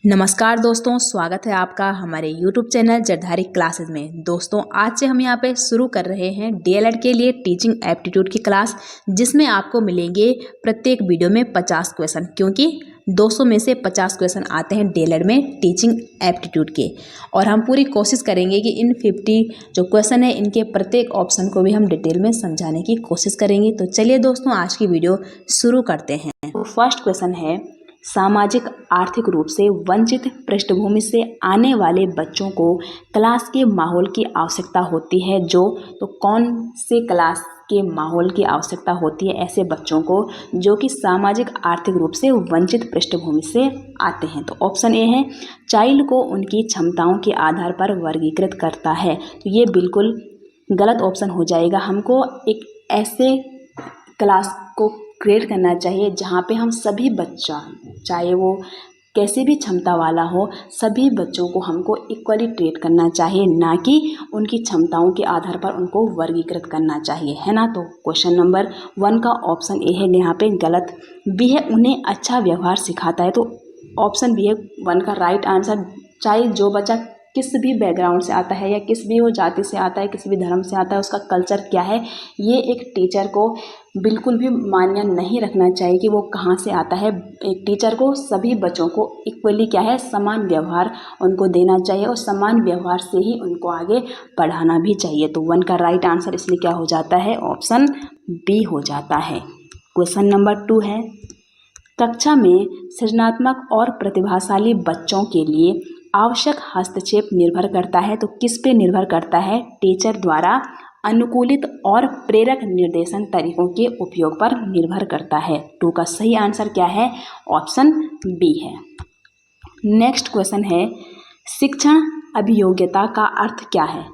नमस्कार दोस्तों, स्वागत है आपका हमारे YouTube चैनल जरधारी क्लासेस में। दोस्तों आज से हम यहाँ पे शुरू कर रहे हैं DLED के लिए टीचिंग एप्टीट्यूड की क्लास, जिसमें आपको मिलेंगे प्रत्येक वीडियो में 50 क्वेश्चन, क्योंकि 200 में से 50 क्वेश्चन आते हैं DLED में टीचिंग एप्टीट्यूड के। और हम पूरी कोशिश करेंगे कि इन 50 जो क्वेश्चन है इनके प्रत्येक ऑप्शन को भी हम डिटेल में समझाने की कोशिश करेंगे। तो चलिए दोस्तों आज की वीडियो शुरू करते हैं। तो फर्स्ट क्वेश्चन है, सामाजिक आर्थिक रूप से वंचित पृष्ठभूमि से आने वाले बच्चों को क्लास के माहौल की आवश्यकता होती है तो कौन से क्लास के माहौल की आवश्यकता होती है ऐसे बच्चों को जो कि सामाजिक आर्थिक रूप से वंचित पृष्ठभूमि से आते हैं। तो ऑप्शन ए है, चाइल्ड को उनकी क्षमताओं के आधार पर वर्गीकृत करता है। तो ये बिल्कुल गलत ऑप्शन हो जाएगा। हमको एक ऐसे क्लास को क्रिएट करना चाहिए जहाँ पे हम सभी बच्चा, चाहे वो कैसे भी क्षमता वाला हो, सभी बच्चों को हमको इक्वली ट्रीट करना चाहिए, ना कि उनकी क्षमताओं के आधार पर उनको वर्गीकृत करना चाहिए, है ना। तो क्वेश्चन नंबर 1 का ऑप्शन ए है यहाँ पे गलत। बी है, उन्हें अच्छा व्यवहार सिखाता है। तो ऑप्शन बी है 1 का राइट आंसर। चाहे जो बच्चा किस भी बैकग्राउंड से आता है या किस भी वो जाति से आता है, किसी भी धर्म से आता है, उसका कल्चर क्या है, ये एक टीचर को बिल्कुल भी मान्य नहीं रखना चाहिए कि वो कहाँ से आता है। एक टीचर को सभी बच्चों को इक्वली क्या है, समान व्यवहार उनको देना चाहिए और समान व्यवहार से ही उनको आगे पढ़ाना भी चाहिए। तो 1 का राइट आंसर इसलिए क्या हो जाता है, ऑप्शन बी हो जाता है। क्वेश्चन नंबर 2 है, कक्षा में सृजनात्मक और प्रतिभाशाली बच्चों के लिए आवश्यक हस्तक्षेप निर्भर करता है। तो किस पे निर्भर करता है, टीचर द्वारा अनुकूलित और प्रेरक निर्देशन तरीकों के उपयोग पर निर्भर करता है। 2 का सही आंसर क्या है, ऑप्शन बी है। नेक्स्ट क्वेश्चन है, शिक्षण अभियोग्यता का अर्थ क्या है।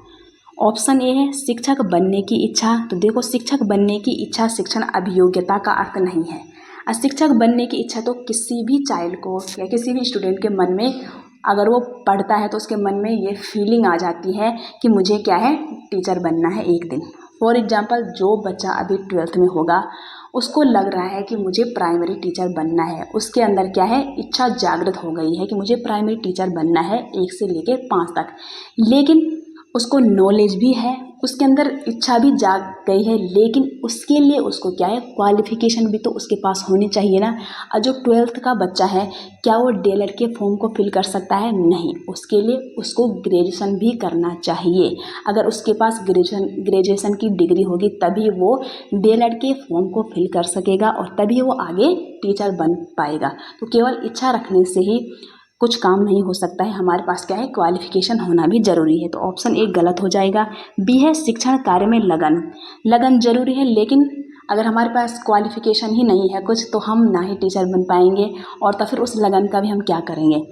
ऑप्शन ए है, शिक्षक बनने की इच्छा। तो देखो, शिक्षक बनने की इच्छा शिक्षण अभियोग्यता का अर्थ नहीं है। शिक्षक बनने की इच्छा तो किसी भी चाइल्ड को या किसी भी स्टूडेंट के मन में, अगर वो पढ़ता है तो उसके मन में ये फीलिंग आ जाती है कि मुझे क्या है, टीचर बनना है एक दिन। फॉर एग्जांपल, जो बच्चा अभी 12th में होगा उसको लग रहा है कि मुझे प्राइमरी टीचर बनना है, उसके अंदर क्या है, इच्छा जागृत हो गई है कि मुझे प्राइमरी टीचर बनना है 1 से लेकर 5 तक। लेकिन उसको नॉलेज भी है, उसके अंदर इच्छा भी जाग गई है, लेकिन उसके लिए उसको क्या है, क्वालिफिकेशन भी तो उसके पास होनी चाहिए ना। और जो 12th का बच्चा है, क्या वो DLED के फॉर्म को फिल कर सकता है? नहीं, उसके लिए उसको ग्रेजुएशन भी करना चाहिए। अगर उसके पास ग्रेजुएशन की डिग्री होगी तभी वो DLED के फॉर्म को फिल कर सकेगा और तभी वो आगे टीचर बन पाएगा। तो केवल इच्छा रखने से ही कुछ काम नहीं हो सकता है, हमारे पास क्या है, क्वालिफिकेशन होना भी ज़रूरी है। तो ऑप्शन ए गलत हो जाएगा। बी है, शिक्षण कार्य में लगन ज़रूरी है, लेकिन अगर हमारे पास क्वालिफिकेशन ही नहीं है कुछ, तो हम ना ही टीचर बन पाएंगे और तो फिर उस लगन का भी हम क्या करेंगे।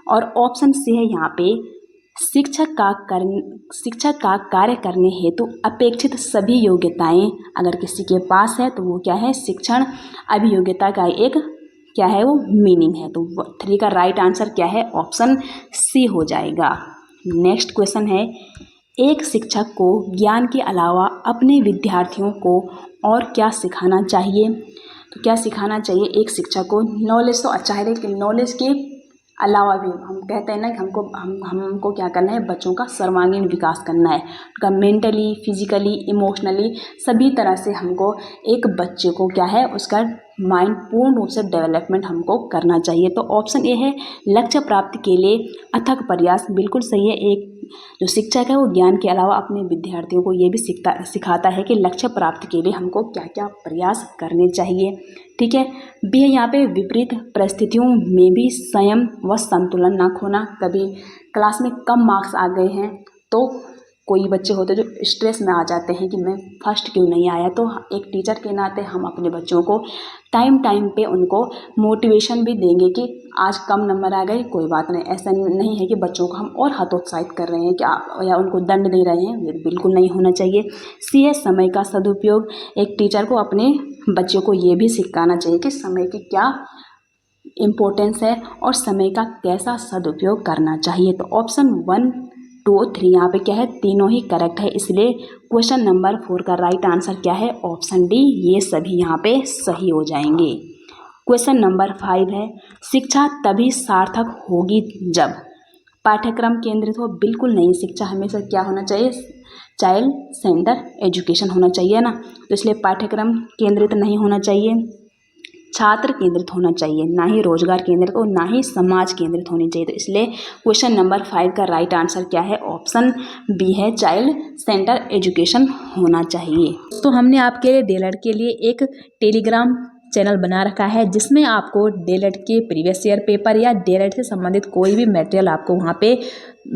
और ऑप्शन सी है यहाँ पे, शिक्षक का कार्य करने हेतु अपेक्षित सभी योग्यताएं अगर किसी के पास है तो वो क्या है, शिक्षण अभियोग्यता का एक क्या है, वो मीनिंग है। तो 3 का राइट आंसर क्या है, ऑप्शन सी हो जाएगा। नेक्स्ट क्वेश्चन है, एक शिक्षक को ज्ञान के अलावा अपने विद्यार्थियों को और क्या सिखाना चाहिए। तो क्या सिखाना चाहिए एक शिक्षक को, नॉलेज तो अच्छा है, लेकिन नॉलेज के अलावा भी हम कहते हैं ना कि हमको क्या करना है, बच्चों का सर्वांगीण विकास करना है, उनका मेंटली, फिजिकली, इमोशनली सभी तरह से हमको एक बच्चे को क्या है, उसका माइंड पूर्ण रूप से डेवलपमेंट हमको करना चाहिए। तो ऑप्शन ए है, लक्ष्य प्राप्ति के लिए अथक प्रयास, बिल्कुल सही है। एक जो शिक्षक है वो ज्ञान के अलावा अपने विद्यार्थियों को ये भी सिखाता है कि लक्ष्य प्राप्ति के लिए हमको क्या क्या प्रयास करने चाहिए, ठीक है। बी है यहाँ पे, विपरीत परिस्थितियों में भी संयम व संतुलन ना खोना। कभी क्लास में कम मार्क्स आ गए हैं तो कोई बच्चे होते हैं जो स्ट्रेस में आ जाते हैं कि मैं फर्स्ट क्यों नहीं आया। तो एक टीचर के नाते हम अपने बच्चों को टाइम पे उनको मोटिवेशन भी देंगे कि आज कम नंबर आ गए, कोई बात नहीं। ऐसा नहीं है कि बच्चों को हम और हतोत्साहित कर रहे हैं कि या उनको दंड दे रहे हैं, ये बिल्कुल नहीं होना चाहिए। सी है, समय का सदुपयोग। एक टीचर को अपने बच्चों को ये भी सिखाना चाहिए कि समय की क्या इम्पोर्टेंस है और समय का कैसा सदुपयोग करना चाहिए। तो ऑप्शन 1, 2, 3 यहाँ पे क्या है, तीनों ही करेक्ट है, इसलिए क्वेश्चन नंबर 4 का राइट आंसर क्या है, ऑप्शन डी, ये सभी यहाँ पे सही हो जाएंगे। क्वेश्चन नंबर 5 है, शिक्षा तभी सार्थक होगी जब पाठ्यक्रम केंद्रित हो। बिल्कुल नहीं, शिक्षा हमेशा क्या होना चाहिए, चाइल्ड सेंटर एजुकेशन होना चाहिए ना। तो इसलिए पाठ्यक्रम केंद्रित नहीं होना चाहिए, छात्र केंद्रित होना चाहिए, ना ही रोजगार केंद्रित और ना ही समाज केंद्रित होनी चाहिए। तो इसलिए क्वेश्चन नंबर 5 का राइट आंसर क्या है, ऑप्शन बी है, चाइल्ड सेंटर एजुकेशन होना चाहिए। तो हमने आपके लिए डीएलएड के लिए एक टेलीग्राम चैनल बना रखा है जिसमें आपको डीएलएड के प्रीवियस ईयर पेपर या डीएलएड से संबंधित कोई भी मटेरियल आपको वहाँ पे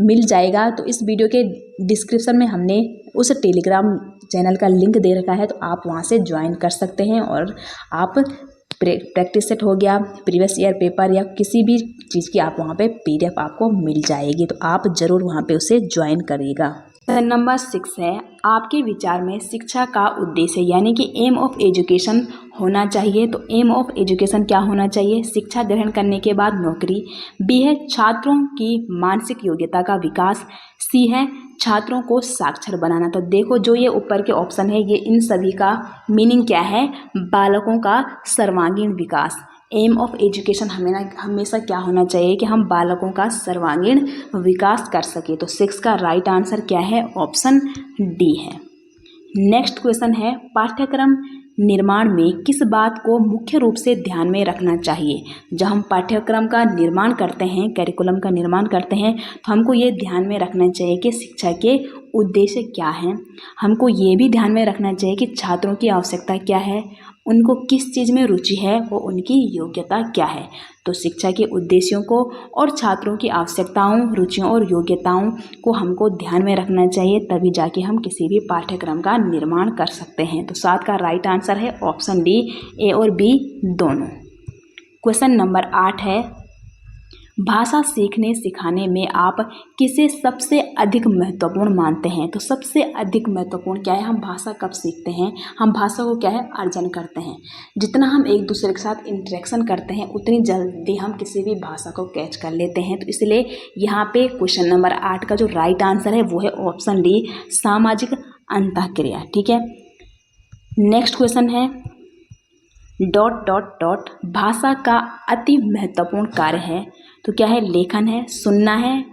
मिल जाएगा। तो इस वीडियो के डिस्क्रिप्शन में हमने उस टेलीग्राम चैनल का लिंक दे रखा है, तो आप वहाँ से ज्वाइन कर सकते हैं और आप प्रैक्टिस सेट हो गया, प्रीवियस ईयर पेपर या किसी भी चीज़ की आप वहाँ पे पीडीएफ आपको मिल जाएगी। तो आप ज़रूर वहाँ पे उसे ज्वाइन करिएगा। नंबर 6 है, आपके विचार में शिक्षा का उद्देश्य यानी कि एम ऑफ एजुकेशन होना चाहिए। तो एम ऑफ एजुकेशन क्या होना चाहिए, शिक्षा ग्रहण करने के बाद नौकरी। बी है छात्रों की मानसिक योग्यता का विकास। सी है छात्रों को साक्षर बनाना। तो देखो जो ये ऊपर के ऑप्शन है, ये इन सभी का मीनिंग क्या है, बालकों का सर्वांगीण विकास। एम ऑफ एजुकेशन हमेशा क्या होना चाहिए कि हम बालकों का सर्वांगीण विकास कर सके। तो 6 का राइट आंसर क्या है, ऑप्शन डी है। नेक्स्ट क्वेश्चन है, पाठ्यक्रम निर्माण में किस बात को मुख्य रूप से ध्यान में रखना चाहिए। जब हम पाठ्यक्रम का निर्माण करते हैं, करिकुलम का निर्माण करते हैं, तो हमको ये ध्यान में रखना चाहिए कि शिक्षा के उद्देश्य क्या हैं। हमको ये भी ध्यान में रखना चाहिए कि छात्रों की आवश्यकता क्या है, उनको किस चीज़ में रुचि है, वो उनकी योग्यता क्या है। तो शिक्षा के उद्देश्यों को और छात्रों की आवश्यकताओं, रुचियों और योग्यताओं को हमको ध्यान में रखना चाहिए, तभी जाके हम किसी भी पाठ्यक्रम का निर्माण कर सकते हैं। तो 7 का राइट आंसर है ऑप्शन डी, ए और बी दोनों। क्वेश्चन नंबर 8 है, भाषा सीखने सिखाने में आप किसे सबसे अधिक महत्वपूर्ण मानते हैं। तो सबसे अधिक महत्वपूर्ण क्या है, हम भाषा कब सीखते हैं, हम भाषा को क्या है, अर्जन करते हैं। जितना हम एक दूसरे के साथ इंटरेक्शन करते हैं उतनी जल्दी हम किसी भी भाषा को कैच कर लेते हैं। तो इसलिए यहाँ पे क्वेश्चन नंबर 8 का जो राइट आंसर है वो है ऑप्शन डी, सामाजिक अंतःक्रिया। ठीक है। नेक्स्ट क्वेश्चन है, ... भाषा का अति महत्वपूर्ण कार्य है। तो क्या है, लेखन है, सुनना है,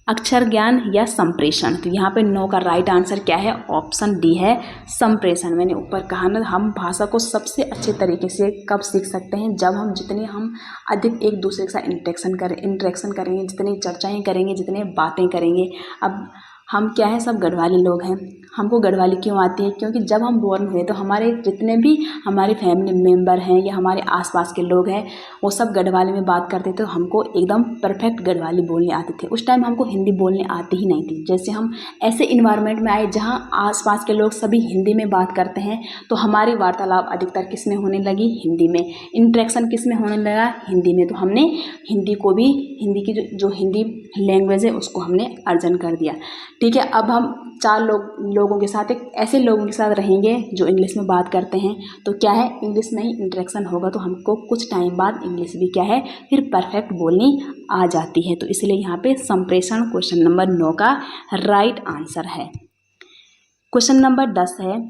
अक्षर ज्ञान या संप्रेषण। तो यहाँ पे 9 का राइट आंसर क्या है, ऑप्शन डी है, संप्रेषण। मैंने ऊपर कहा ना, हम भाषा को सबसे अच्छे तरीके से कब सीख सकते हैं, जब हम जितने हम अधिक एक दूसरे के साथ इंटरेक्शन करेंगे, जितनी चर्चाएँ करेंगे, जितने बातें करेंगे। अब हम क्या है, सब गढ़वाली लोग हैं। हमको गढ़वाली क्यों आती है, क्योंकि जब हम बॉर्न हुए तो हमारे जितने भी हमारे फैमिली मेम्बर हैं या हमारे आसपास के लोग हैं वो सब गढ़वाली में बात करते थे। तो हमको एकदम परफेक्ट गढ़वाली बोलने आती थी। उस टाइम हमको हिंदी बोलने आती ही नहीं थी। जैसे हम ऐसे इन्वायरमेंट में आए जहाँ आसपास के लोग सभी हिंदी में बात करते हैं, तो हमारी वार्तालाप अधिकतर किस में होने लगी, हिंदी में। इंटरेक्शन किस में होने लगा, हिंदी में। तो हमने हिंदी को भी, हिंदी की जो हिंदी लैंग्वेज है उसको हमने अर्जन कर दिया। ठीक है। अब हम 4 लोगों के साथ, एक ऐसे लोगों के साथ रहेंगे जो इंग्लिश में बात करते हैं, तो क्या है, इंग्लिश में ही इंटरेक्शन होगा, तो हमको कुछ टाइम बाद इंग्लिश भी क्या है, फिर परफेक्ट बोलनी आ जाती है। तो इसलिए यहाँ पे संप्रेषण क्वेश्चन नंबर 9 का राइट आंसर है। क्वेश्चन नंबर 10 है,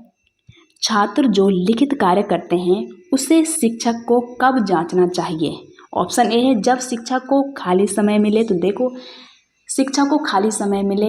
छात्र जो लिखित कार्य करते हैं उसे शिक्षक को कब जांचना चाहिए। ऑप्शन ए है, जब शिक्षक को खाली समय मिले। तो देखो शिक्षक को खाली समय मिले,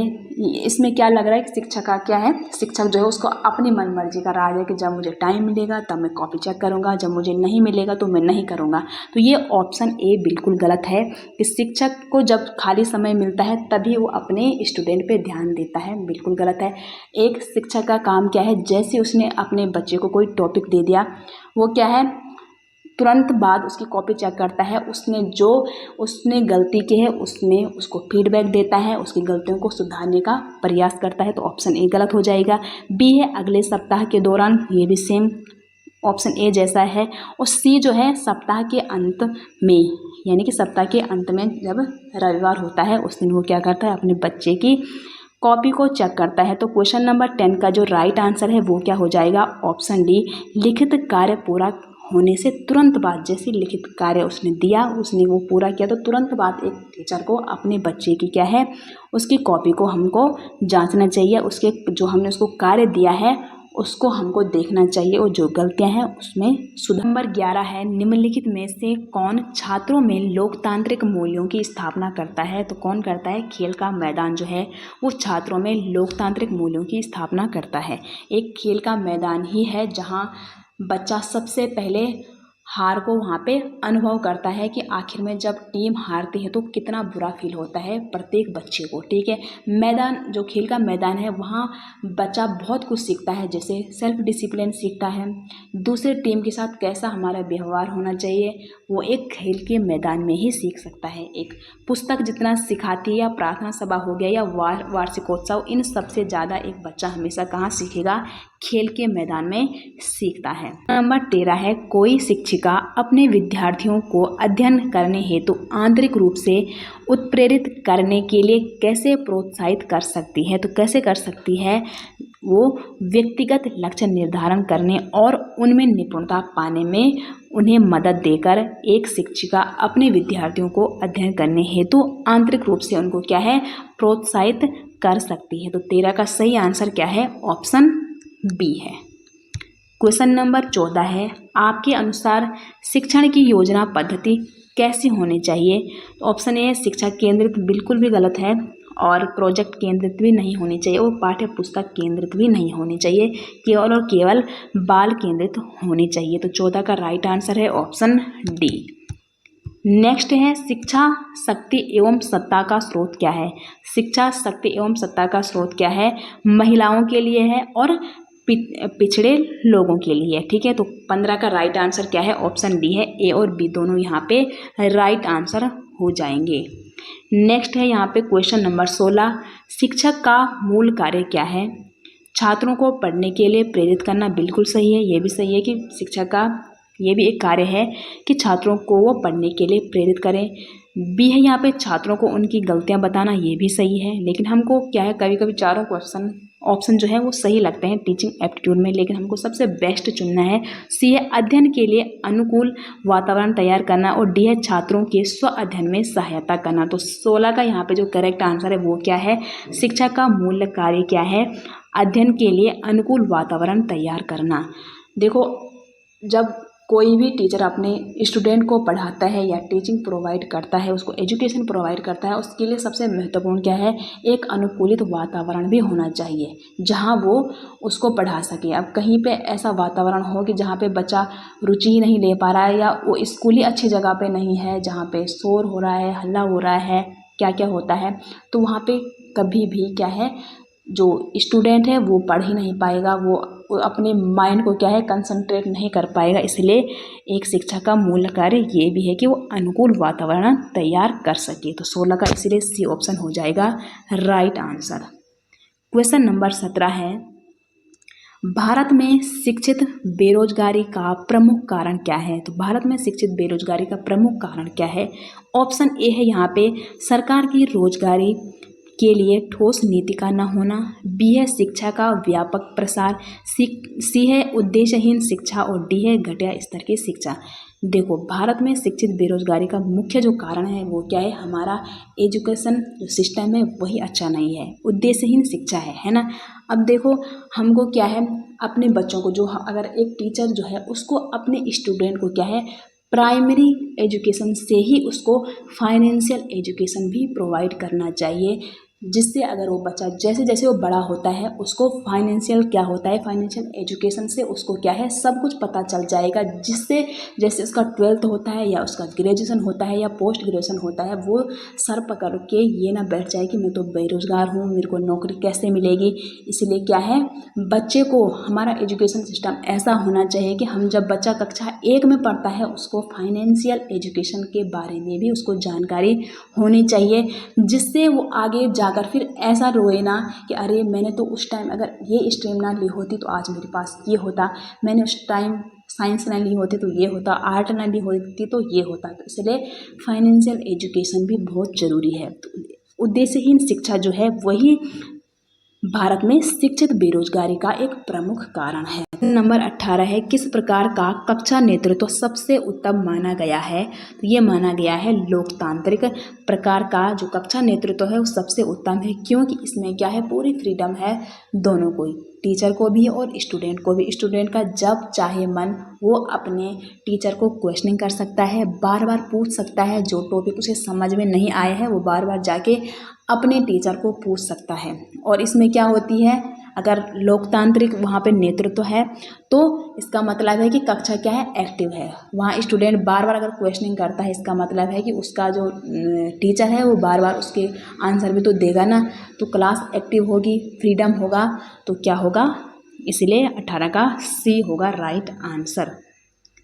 इसमें क्या लग रहा है कि शिक्षक का क्या है, शिक्षक जो है उसको अपनी मन मर्जी का राज है कि जब मुझे टाइम मिलेगा तब मैं कॉपी चेक करूंगा, जब मुझे नहीं मिलेगा तो मैं नहीं करूंगा। तो ये ऑप्शन ए बिल्कुल गलत है कि शिक्षक को जब खाली समय मिलता है तभी वो अपने स्टूडेंट पे ध्यान देता है, बिल्कुल गलत है। एक शिक्षक का काम क्या है, जैसे उसने अपने बच्चे को कोई टॉपिक दे दिया, वो क्या है, तुरंत बाद उसकी कॉपी चेक करता है, उसने गलती की है उसमें उसको फीडबैक देता है, उसकी गलतियों को सुधारने का प्रयास करता है। तो ऑप्शन ए गलत हो जाएगा। बी है, अगले सप्ताह के दौरान, ये भी सेम ऑप्शन ए जैसा है। और सी जो है, सप्ताह के अंत में, यानी कि सप्ताह के अंत में जब रविवार होता है उस दिन वो क्या करता है, अपने बच्चे की कॉपी को चेक करता है। तो क्वेश्चन नंबर 10 का जो राइट आंसर है वो क्या हो जाएगा, ऑप्शन डी, लिखित कार्य पूरा होने से तुरंत बाद, जैसे लिखित कार्य उसने दिया, उसने वो पूरा किया, तो तुरंत बाद एक टीचर को अपने बच्चे की क्या है, उसकी कॉपी को हमको जांचना चाहिए, उसके जो हमने उसको कार्य दिया है उसको हमको देखना चाहिए और जो गलतियां हैं उसमें सुधार। नंबर 11 है, निम्नलिखित में से कौन छात्रों में लोकतांत्रिक मूल्यों की स्थापना करता है? तो कौन करता है? खेल का मैदान जो है वो छात्रों में लोकतांत्रिक मूल्यों की स्थापना करता है। एक खेल का मैदान ही है जहाँ बच्चा सबसे पहले हार को वहाँ पे अनुभव करता है कि आखिर में जब टीम हारती है तो कितना बुरा फील होता है प्रत्येक बच्चे को। ठीक है, मैदान जो खेल का मैदान है वहाँ बच्चा बहुत कुछ सीखता है, जैसे सेल्फ डिसिप्लिन सीखता है, दूसरे टीम के साथ कैसा हमारा व्यवहार होना चाहिए वो एक खेल के मैदान में ही सीख सकता है। एक पुस्तक जितना सिखाती है या प्रार्थना सभा हो गया या वार्षिकोत्सव, इन सबसे ज़्यादा एक बच्चा हमेशा कहाँ सीखेगा? खेल के मैदान में सीखता है। नंबर 13 है, कोई शिक्षिका अपने विद्यार्थियों को अध्ययन करने हेतु आंतरिक रूप से उत्प्रेरित करने के लिए कैसे प्रोत्साहित कर सकती है? तो कैसे कर सकती है? वो व्यक्तिगत लक्ष्य निर्धारण करने और उनमें निपुणता पाने में उन्हें मदद देकर एक शिक्षिका अपने विद्यार्थियों को अध्ययन करने हेतु आंतरिक रूप से उनको क्या है? प्रोत्साहित कर सकती है। तो 13 का सही आंसर क्या है? ऑप्शन बी है। क्वेश्चन नंबर 14 है, आपके अनुसार शिक्षण की योजना पद्धति कैसी होनी चाहिए? तो ऑप्शन ए, शिक्षा केंद्रित बिल्कुल भी गलत है, और प्रोजेक्ट केंद्रित भी नहीं होनी चाहिए और पाठ्य पुस्तक केंद्रित भी नहीं होनी चाहिए, केवल और केवल बाल केंद्रित होनी चाहिए। तो 14 का राइट आंसर है ऑप्शन डी। नेक्स्ट है, शिक्षा शक्ति एवं सत्ता का स्रोत क्या है? शिक्षा शक्ति एवं सत्ता का स्रोत क्या है? महिलाओं के लिए है और पिछड़े लोगों के लिए। ठीक है, तो 15 का राइट आंसर क्या है? ऑप्शन डी है। ए और बी दोनों यहाँ पे राइट आंसर हो जाएंगे। नेक्स्ट है यहाँ पे क्वेश्चन नंबर 16, शिक्षक का मूल कार्य क्या है? छात्रों को पढ़ने के लिए प्रेरित करना बिल्कुल सही है, ये भी सही है कि शिक्षक का ये भी एक कार्य है कि छात्रों को वो पढ़ने के लिए प्रेरित करें। बी है यहाँ पे छात्रों को उनकी गलतियाँ बताना, ये भी सही है, लेकिन हमको क्या है कभी कभी चारों ऑप्शन जो है वो सही लगते हैं टीचिंग एप्टीट्यूड में, लेकिन हमको सबसे बेस्ट चुनना है। सी है अध्ययन के लिए अनुकूल वातावरण तैयार करना, और डी है छात्रों के स्व अध्ययन में सहायता करना। तो 16 का यहाँ पे जो करेक्ट आंसर है वो क्या है? शिक्षा का मूल कार्य क्या है? अध्ययन के लिए अनुकूल वातावरण तैयार करना। देखो, जब कोई भी टीचर अपने स्टूडेंट को पढ़ाता है या टीचिंग प्रोवाइड करता है, उसको एजुकेशन प्रोवाइड करता है, उसके लिए सबसे महत्वपूर्ण क्या है? एक अनुकूलित वातावरण भी होना चाहिए जहां वो उसको पढ़ा सके। अब कहीं पे ऐसा वातावरण हो कि जहां पे बच्चा रुचि ही नहीं ले पा रहा है, या वो स्कूल ही अच्छी जगह पे नहीं है, जहां पे शोर हो रहा है, हल्ला हो रहा है, क्या क्या होता है, तो वहाँ पे कभी भी क्या है जो स्टूडेंट है वो पढ़ ही नहीं पाएगा, वो अपने माइंड को क्या है कंसंट्रेट नहीं कर पाएगा। इसलिए एक शिक्षक का मूल कार्य ये भी है कि वो अनुकूल वातावरण तैयार कर सके। तो 16 का इसलिए सी ऑप्शन हो जाएगा राइट आंसर। क्वेश्चन नंबर 17 है, भारत में शिक्षित बेरोजगारी का प्रमुख कारण क्या है? तो भारत में शिक्षित बेरोजगारी का प्रमुख कारण क्या है? ऑप्शन ए है यहाँ पे सरकार की रोजगारी के लिए ठोस नीति का न होना, बी है शिक्षा का व्यापक प्रसार, सी है उद्देश्यहीन शिक्षा, और डी है घटिया स्तर की शिक्षा। देखो, भारत में शिक्षित बेरोजगारी का मुख्य जो कारण है वो क्या है? हमारा एजुकेशन जो सिस्टम है वही अच्छा नहीं है, उद्देश्यहीन शिक्षा है ना। अब देखो, हमको क्या है अपने बच्चों को, जो अगर एक टीचर जो है उसको अपने स्टूडेंट को क्या है प्राइमरी एजुकेशन से ही उसको फाइनेंशियल एजुकेशन भी प्रोवाइड करना चाहिए, जिससे अगर वो बच्चा जैसे जैसे वो बड़ा होता है उसको फाइनेंशियल क्या होता है, फाइनेंशियल एजुकेशन से उसको क्या है सब कुछ पता चल जाएगा, जिससे जैसे उसका 12th होता है या उसका ग्रेजुएशन होता है या पोस्ट ग्रेजुएशन होता है, वो सर पकड़ के ये ना बैठ जाए कि मैं तो बेरोजगार हूँ, मेरे को नौकरी कैसे मिलेगी। इसलिए क्या है बच्चे को हमारा एजुकेशन सिस्टम ऐसा होना चाहिए कि हम जब बच्चा कक्षा 1 में पढ़ता है उसको फाइनेंशियल एजुकेशन के बारे में भी उसको जानकारी होनी चाहिए, जिससे वो आगे जाकर फिर ऐसा रोए ना कि अरे मैंने तो उस टाइम अगर ये स्ट्रीम ना ली होती तो आज मेरे पास ये होता, मैंने उस टाइम साइंस ना ली होती तो ये होता, आर्ट ना ली होती तो ये होता। तो इसलिए फाइनेंशियल एजुकेशन भी बहुत ज़रूरी है। तो उद्देश्यहीन शिक्षा जो है वही भारत में शिक्षित बेरोजगारी का एक प्रमुख कारण है। नंबर 18 है, किस प्रकार का कक्षा नेतृत्व सबसे उत्तम माना गया है? तो ये माना गया है लोकतांत्रिक प्रकार का जो कक्षा नेतृत्व है वो सबसे उत्तम है, क्योंकि इसमें क्या है, पूरी फ्रीडम है दोनों को, टीचर को भी और स्टूडेंट को भी। स्टूडेंट का जब चाहे मन वो अपने टीचर को क्वेश्चनिंग कर सकता है, बार बार पूछ सकता है, जो टॉपिक उसे समझ में नहीं आया है वो बार बार जाके अपने टीचर को पूछ सकता है। और इसमें क्या होती है, अगर लोकतांत्रिक वहाँ पे नेतृत्व है तो इसका मतलब है कि कक्षा क्या है, एक्टिव है। वहाँ स्टूडेंट बार बार अगर क्वेश्चनिंग करता है, इसका मतलब है कि उसका जो टीचर है वो बार बार उसके आंसर भी तो देगा ना, तो क्लास एक्टिव होगी, फ्रीडम होगा, तो क्या होगा, इसलिए 18 का सी होगा राइट आंसर।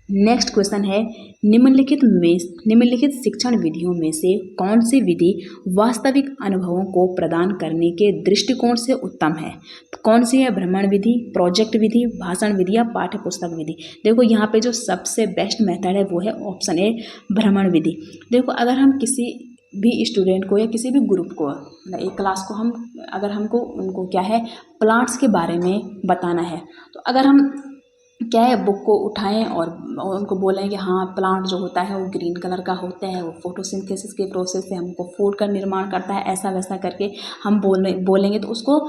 नेक्स्ट क्वेश्चन है, निम्नलिखित शिक्षण विधियों में से कौन सी विधि वास्तविक अनुभवों को प्रदान करने के दृष्टिकोण से उत्तम है? तो कौन सी है, भ्रमण विधि, प्रोजेक्ट विधि, भाषण विधि या पाठ्य पुस्तक विधि? देखो यहाँ पे जो सबसे बेस्ट मेथड है वो है ऑप्शन ए, भ्रमण विधि। देखो अगर हम किसी भी स्टूडेंट को या किसी भी ग्रुप को, एक क्लास को, हम अगर हमको उनको क्या है, प्लांट्स के बारे में बताना है, तो अगर हम क्या है, बुक को उठाएं और उनको बोलें कि हाँ प्लांट जो होता है वो ग्रीन कलर का होता है, वो फोटोसिंथेसिस के प्रोसेस से हमको फूड का निर्माण करता है, ऐसा वैसा करके हम बोलेंगे तो उसको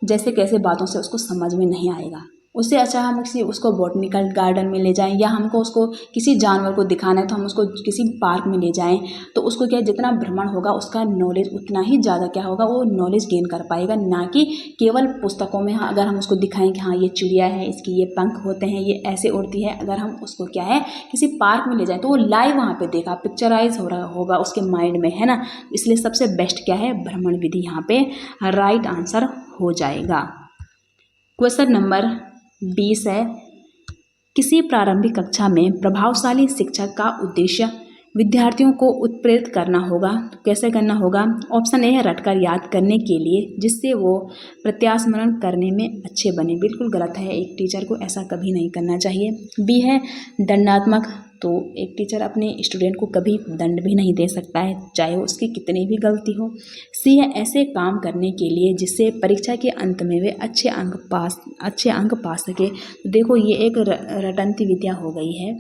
जैसे कैसे बातों से उसको समझ में नहीं आएगा। उससे अच्छा हम उसको बॉटनिकल गार्डन में ले जाएं, या हमको उसको किसी जानवर को दिखाना है तो हम उसको किसी पार्क में ले जाएं, तो उसको क्या है, जितना भ्रमण होगा उसका नॉलेज उतना ही ज़्यादा क्या होगा, वो नॉलेज गेन कर पाएगा, ना कि केवल पुस्तकों में। हाँ, अगर हम उसको दिखाएं कि हाँ ये चिड़िया है, इसकी ये पंख होते हैं, ये ऐसे उड़ती है, अगर हम उसको क्या है किसी पार्क में ले जाएं तो वो लाइव वहाँ पे देखा, पिक्चराइज हो रहा होगा उसके माइंड में, है ना। इसलिए सबसे बेस्ट क्या है, भ्रमण विधि यहाँ पे राइट आंसर हो जाएगा। क्वेश्चन नंबर 20 है, किसी प्रारंभिक कक्षा में प्रभावशाली शिक्षक का उद्देश्य विद्यार्थियों को उत्प्रेरित करना होगा। तो कैसे करना होगा? ऑप्शन ए है रटकर याद करने के लिए, जिससे वो प्रत्यास्मरण करने में अच्छे बने। बिल्कुल गलत है, एक टीचर को ऐसा कभी नहीं करना चाहिए। बी है दंडात्मक, तो एक टीचर अपने स्टूडेंट को कभी दंड भी नहीं दे सकता है, चाहे उसकी कितनी भी गलती हो। सी है ऐसे काम करने के लिए जिससे परीक्षा के अंत में वे अच्छे अंक पा सके। तो देखो ये एक रटंती विद्या हो गई है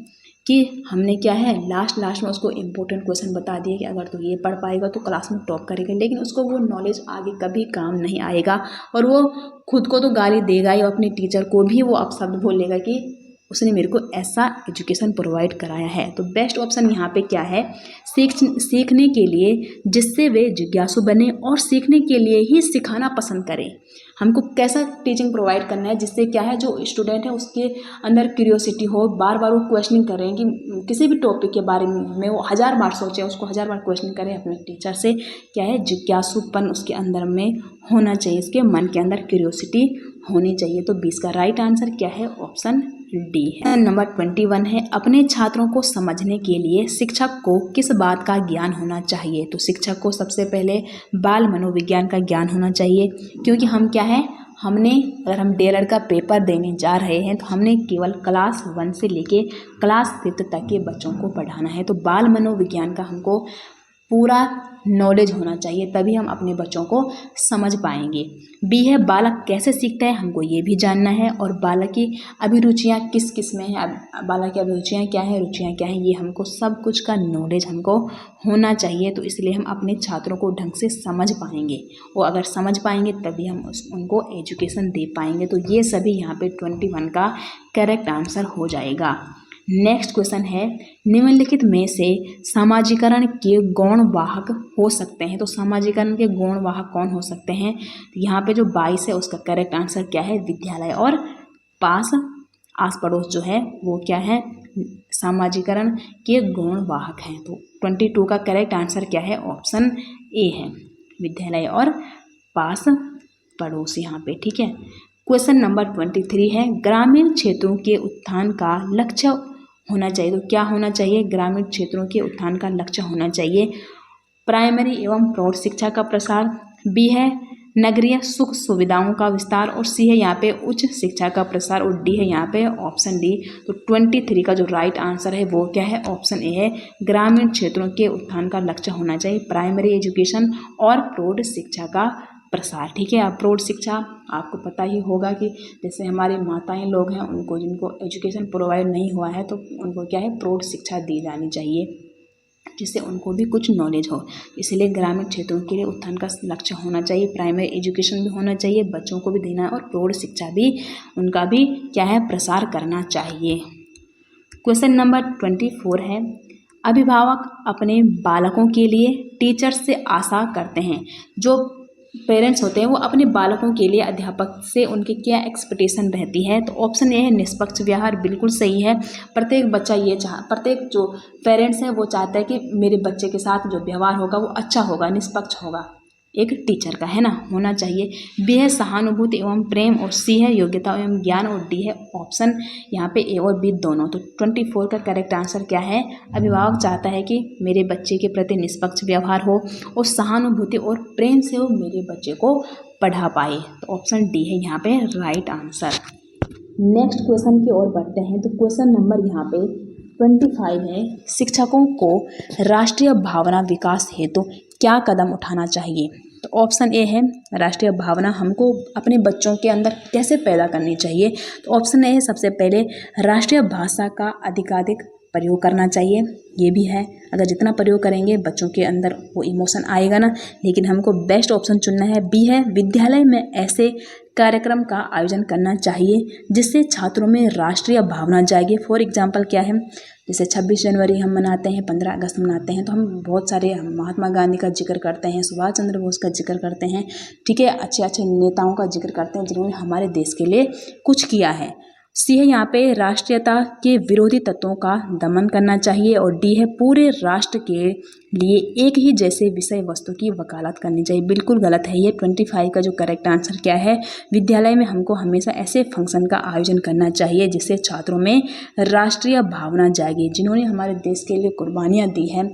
कि हमने क्या है लास्ट में उसको इम्पोर्टेंट क्वेश्चन बता दिए कि अगर तू ये पढ़ पाएगा तो क्लास में टॉप करेगा, लेकिन उसको वो नॉलेज आगे कभी काम नहीं आएगा, और वो खुद को तो गाली देगा ही, अपने टीचर को भी वो अपशब्द बोलेगा कि उसने मेरे को ऐसा एजुकेशन प्रोवाइड कराया है। तो बेस्ट ऑप्शन यहाँ पे क्या है, सीखने के लिए जिससे वे जिज्ञासु बने और सीखने के लिए ही सिखाना पसंद करें। हमको कैसा टीचिंग प्रोवाइड करना है जिससे क्या है, जो स्टूडेंट है उसके अंदर क्यूरियोसिटी हो, बार बार वो क्वेश्चनिंग करें कि किसी भी टॉपिक के बारे में वो 1000 बार सोचे, उसको 1000 बार क्वेश्चन करें अपने टीचर से। क्या है, जिज्ञासुपन उसके अंदर में होना चाहिए, इसके मन के अंदर क्यूरियोसिटी होनी चाहिए। तो 20 का राइट आंसर क्या है, ऑप्शन डी है। नंबर 21 है, अपने छात्रों को समझने के लिए शिक्षक को किस बात का ज्ञान होना चाहिए? तो शिक्षक को सबसे पहले बाल मनोविज्ञान का ज्ञान होना चाहिए, क्योंकि हम क्या है, अगर हम डीएलएड का पेपर देने जा रहे हैं तो हमने केवल क्लास 1 से लेके क्लास 5 तक के बच्चों को पढ़ाना है। तो बाल मनोविज्ञान का हमको पूरा नॉलेज होना चाहिए, तभी हम अपने बच्चों को समझ पाएंगे। बी है बालक कैसे सीखता है, हमको ये भी जानना है, और बालक की अभिरुचियाँ किस किस में है, बालक की अभिरुचियाँ क्या हैं, रुचियाँ क्या हैं, ये हमको सब कुछ का नॉलेज हमको होना चाहिए। तो इसलिए हम अपने छात्रों को ढंग से समझ पाएंगे, वो अगर समझ पाएंगे तभी हम उनको एजुकेशन दे पाएंगे। तो ये सभी यहाँ पे 21 का करेक्ट आंसर हो जाएगा। नेक्स्ट क्वेश्चन है, निम्नलिखित में से सामाजिकरण के गौण वाहक हो सकते हैं? तो सामाजिकरण के गौण वाहक कौन हो सकते हैं? तो यहाँ पे जो 22 है उसका करेक्ट आंसर क्या है, विद्यालय और पास आस पड़ोस जो है वो क्या है, सामाजिकरण के गौण वाहक हैं। तो 22 का करेक्ट आंसर क्या है, ऑप्शन ए है, विद्यालय और पास पड़ोस यहाँ पे, ठीक है। क्वेश्चन नंबर 23 है, ग्रामीण क्षेत्रों के उत्थान का लक्ष्य होना चाहिए। तो क्या होना चाहिए, ग्रामीण क्षेत्रों के उत्थान का लक्ष्य होना चाहिए प्राइमरी एवं प्रौढ़ शिक्षा का प्रसार। बी है नगरीय सुख सुविधाओं का विस्तार, और सी है यहाँ पे उच्च शिक्षा का प्रसार, और डी है यहाँ पे ऑप्शन डी। तो 23 का जो राइट आंसर है वो क्या है, ऑप्शन ए है, ग्रामीण क्षेत्रों के उत्थान का लक्ष्य होना चाहिए प्राइमरी एजुकेशन और प्रौढ़ शिक्षा का प्रसार। ठीक है, आप प्रौढ़ शिक्षा आपको पता ही होगा कि जैसे हमारी माताएं लोग हैं, उनको जिनको एजुकेशन प्रोवाइड नहीं हुआ है तो उनको क्या है, प्रौढ़ शिक्षा दी जानी चाहिए, जिससे उनको भी कुछ नॉलेज हो। इसलिए ग्रामीण क्षेत्रों के लिए उत्थान का लक्ष्य होना चाहिए, प्राइमरी एजुकेशन भी होना चाहिए, बच्चों को भी देना है और प्रौढ़ शिक्षा भी उनका भी क्या है, प्रसार करना चाहिए। क्वेश्चन नंबर 24 है, अभिभावक अपने बालकों के लिए टीचर से आशा करते हैं। जो पेरेंट्स होते हैं वो अपने बालकों के लिए अध्यापक से उनकी क्या एक्सपेक्टेशन रहती है, तो ऑप्शन ए है निष्पक्ष व्यवहार, बिल्कुल सही है। प्रत्येक बच्चा प्रत्येक जो पेरेंट्स हैं वो चाहता है कि मेरे बच्चे के साथ जो व्यवहार होगा वो अच्छा होगा, निष्पक्ष होगा, एक टीचर का है ना, होना चाहिए। बी है सहानुभूति एवं प्रेम, और सी है योग्यता एवं ज्ञान, और डी है ऑप्शन यहाँ पे ए और बी दोनों। तो 24 का करेक्ट आंसर क्या है, अभिभावक चाहता है कि मेरे बच्चे के प्रति निष्पक्ष व्यवहार हो और सहानुभूति और प्रेम से वो मेरे बच्चे को पढ़ा पाए, तो ऑप्शन डी है यहाँ पे राइट आंसर। नेक्स्ट क्वेश्चन की ओर बढ़ते हैं। तो क्वेश्चन नंबर यहाँ पे 25 है, शिक्षकों को राष्ट्रीय भावना विकास हेतु क्या कदम उठाना चाहिए। तो ऑप्शन ए है राष्ट्रीय भावना हमको अपने बच्चों के अंदर कैसे पैदा करनी चाहिए। तो ऑप्शन ए है सबसे पहले राष्ट्रीय भाषा का अधिकाधिक प्रयोग करना चाहिए, ये भी है, अगर जितना प्रयोग करेंगे बच्चों के अंदर वो इमोशन आएगा ना। लेकिन हमको बेस्ट ऑप्शन चुनना है, बी है विद्यालय में ऐसे कार्यक्रम का आयोजन करना चाहिए जिससे छात्रों में राष्ट्रीय भावना जाएगी। फॉर एग्जाम्पल क्या है, जैसे 26 जनवरी हम मनाते हैं, 15 अगस्त मनाते हैं, तो हम बहुत सारे महात्मा गांधी का जिक्र करते हैं, सुभाष चंद्र बोस का जिक्र करते हैं, ठीक है, अच्छे अच्छे नेताओं का जिक्र करते हैं जिन्होंने हमारे देश के लिए कुछ किया है। सी है यहाँ पे राष्ट्रीयता के विरोधी तत्वों का दमन करना चाहिए, और डी है पूरे राष्ट्र के लिए एक ही जैसे विषय वस्तु की वकालत करनी चाहिए। बिल्कुल गलत है ये। 25 का जो करेक्ट आंसर क्या है, विद्यालय में हमको हमेशा ऐसे फंक्शन का आयोजन करना चाहिए जिससे छात्रों में राष्ट्रीय भावना जागे, जिन्होंने हमारे देश के लिए कुर्बानियाँ दी हैं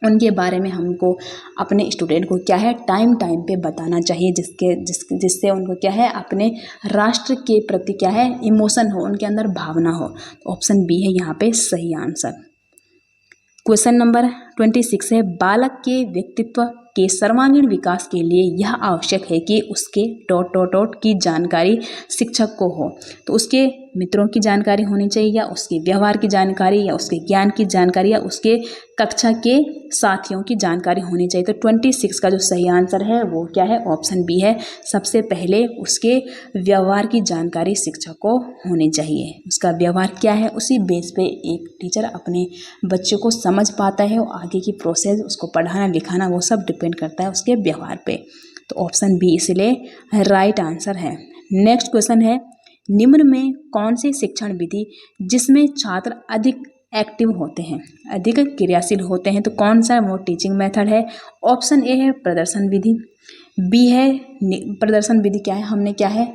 उनके बारे में हमको अपने स्टूडेंट को क्या है टाइम पे बताना चाहिए, जिससे उनको क्या है अपने राष्ट्र के प्रति क्या है इमोशन हो, उनके अंदर भावना हो। तो ऑप्शन बी है यहाँ पे सही आंसर। क्वेश्चन नंबर 26 है, बालक के व्यक्तित्व के सर्वांगीण विकास के लिए यह आवश्यक है कि उसके ... की जानकारी शिक्षक को हो। तो उसके मित्रों की जानकारी होनी चाहिए, या उसके व्यवहार की जानकारी, या उसके ज्ञान की जानकारी, या उसके कक्षा के साथियों की जानकारी होनी चाहिए। तो 26 का जो सही आंसर है वो क्या है, ऑप्शन बी है। सबसे पहले उसके व्यवहार की जानकारी शिक्षक को होनी चाहिए। उसका व्यवहार क्या है, उसी बेस पे एक टीचर अपने बच्चे को समझ पाता है, और आगे की प्रोसेस उसको पढ़ाना लिखाना वो सब डिपेंड करता है उसके व्यवहार पे। तो ऑप्शन बी इसलिए राइट आंसर है। नेक्स्ट क्वेश्चन है, निम्न में कौन सी शिक्षण विधि जिसमें छात्र अधिक एक्टिव होते हैं, अधिक क्रियाशील होते हैं, तो कौन सा वो टीचिंग मेथड है। ऑप्शन ए है प्रदर्शन विधि, बी है प्रदर्शन विधि क्या है, हमने क्या है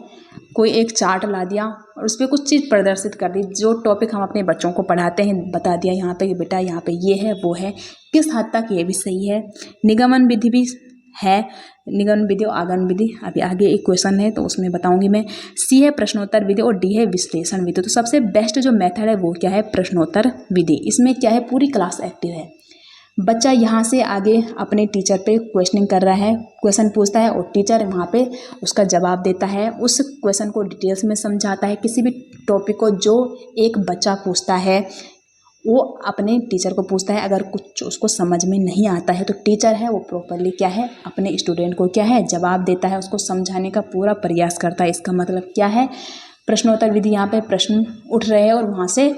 कोई एक चार्ट ला दिया और उस पर कुछ चीज़ प्रदर्शित कर दी, जो टॉपिक हम अपने बच्चों को पढ़ाते हैं बता दिया, यहाँ पे बेटा यहाँ पे ये है वो है, किस हद तक ये भी सही है। निगमन विधि भी है, निगमन विधि और आगमन विधि अभी आगे एक क्वेश्चन है तो उसमें बताऊंगी मैं। सी है प्रश्नोत्तर विधि, और डी है विश्लेषण विधि। तो सबसे बेस्ट जो मेथड है वो क्या है, प्रश्नोत्तर विधि। इसमें क्या है पूरी क्लास एक्टिव है, बच्चा यहाँ से आगे अपने टीचर पे क्वेश्चनिंग कर रहा है, क्वेश्चन पूछता है और टीचर वहाँ पे उसका जवाब देता है, उस क्वेश्चन को डिटेल्स में समझाता है। किसी भी टॉपिक को जो एक बच्चा पूछता है वो अपने टीचर को पूछता है, अगर कुछ उसको समझ में नहीं आता है तो टीचर है वो प्रॉपरली क्या है अपने स्टूडेंट को क्या है जवाब देता है, उसको समझाने का पूरा प्रयास करता है। इसका मतलब क्या है, प्रश्नोत्तर विधि, यहाँ पे प्रश्न उठ रहे हैं और वहाँ से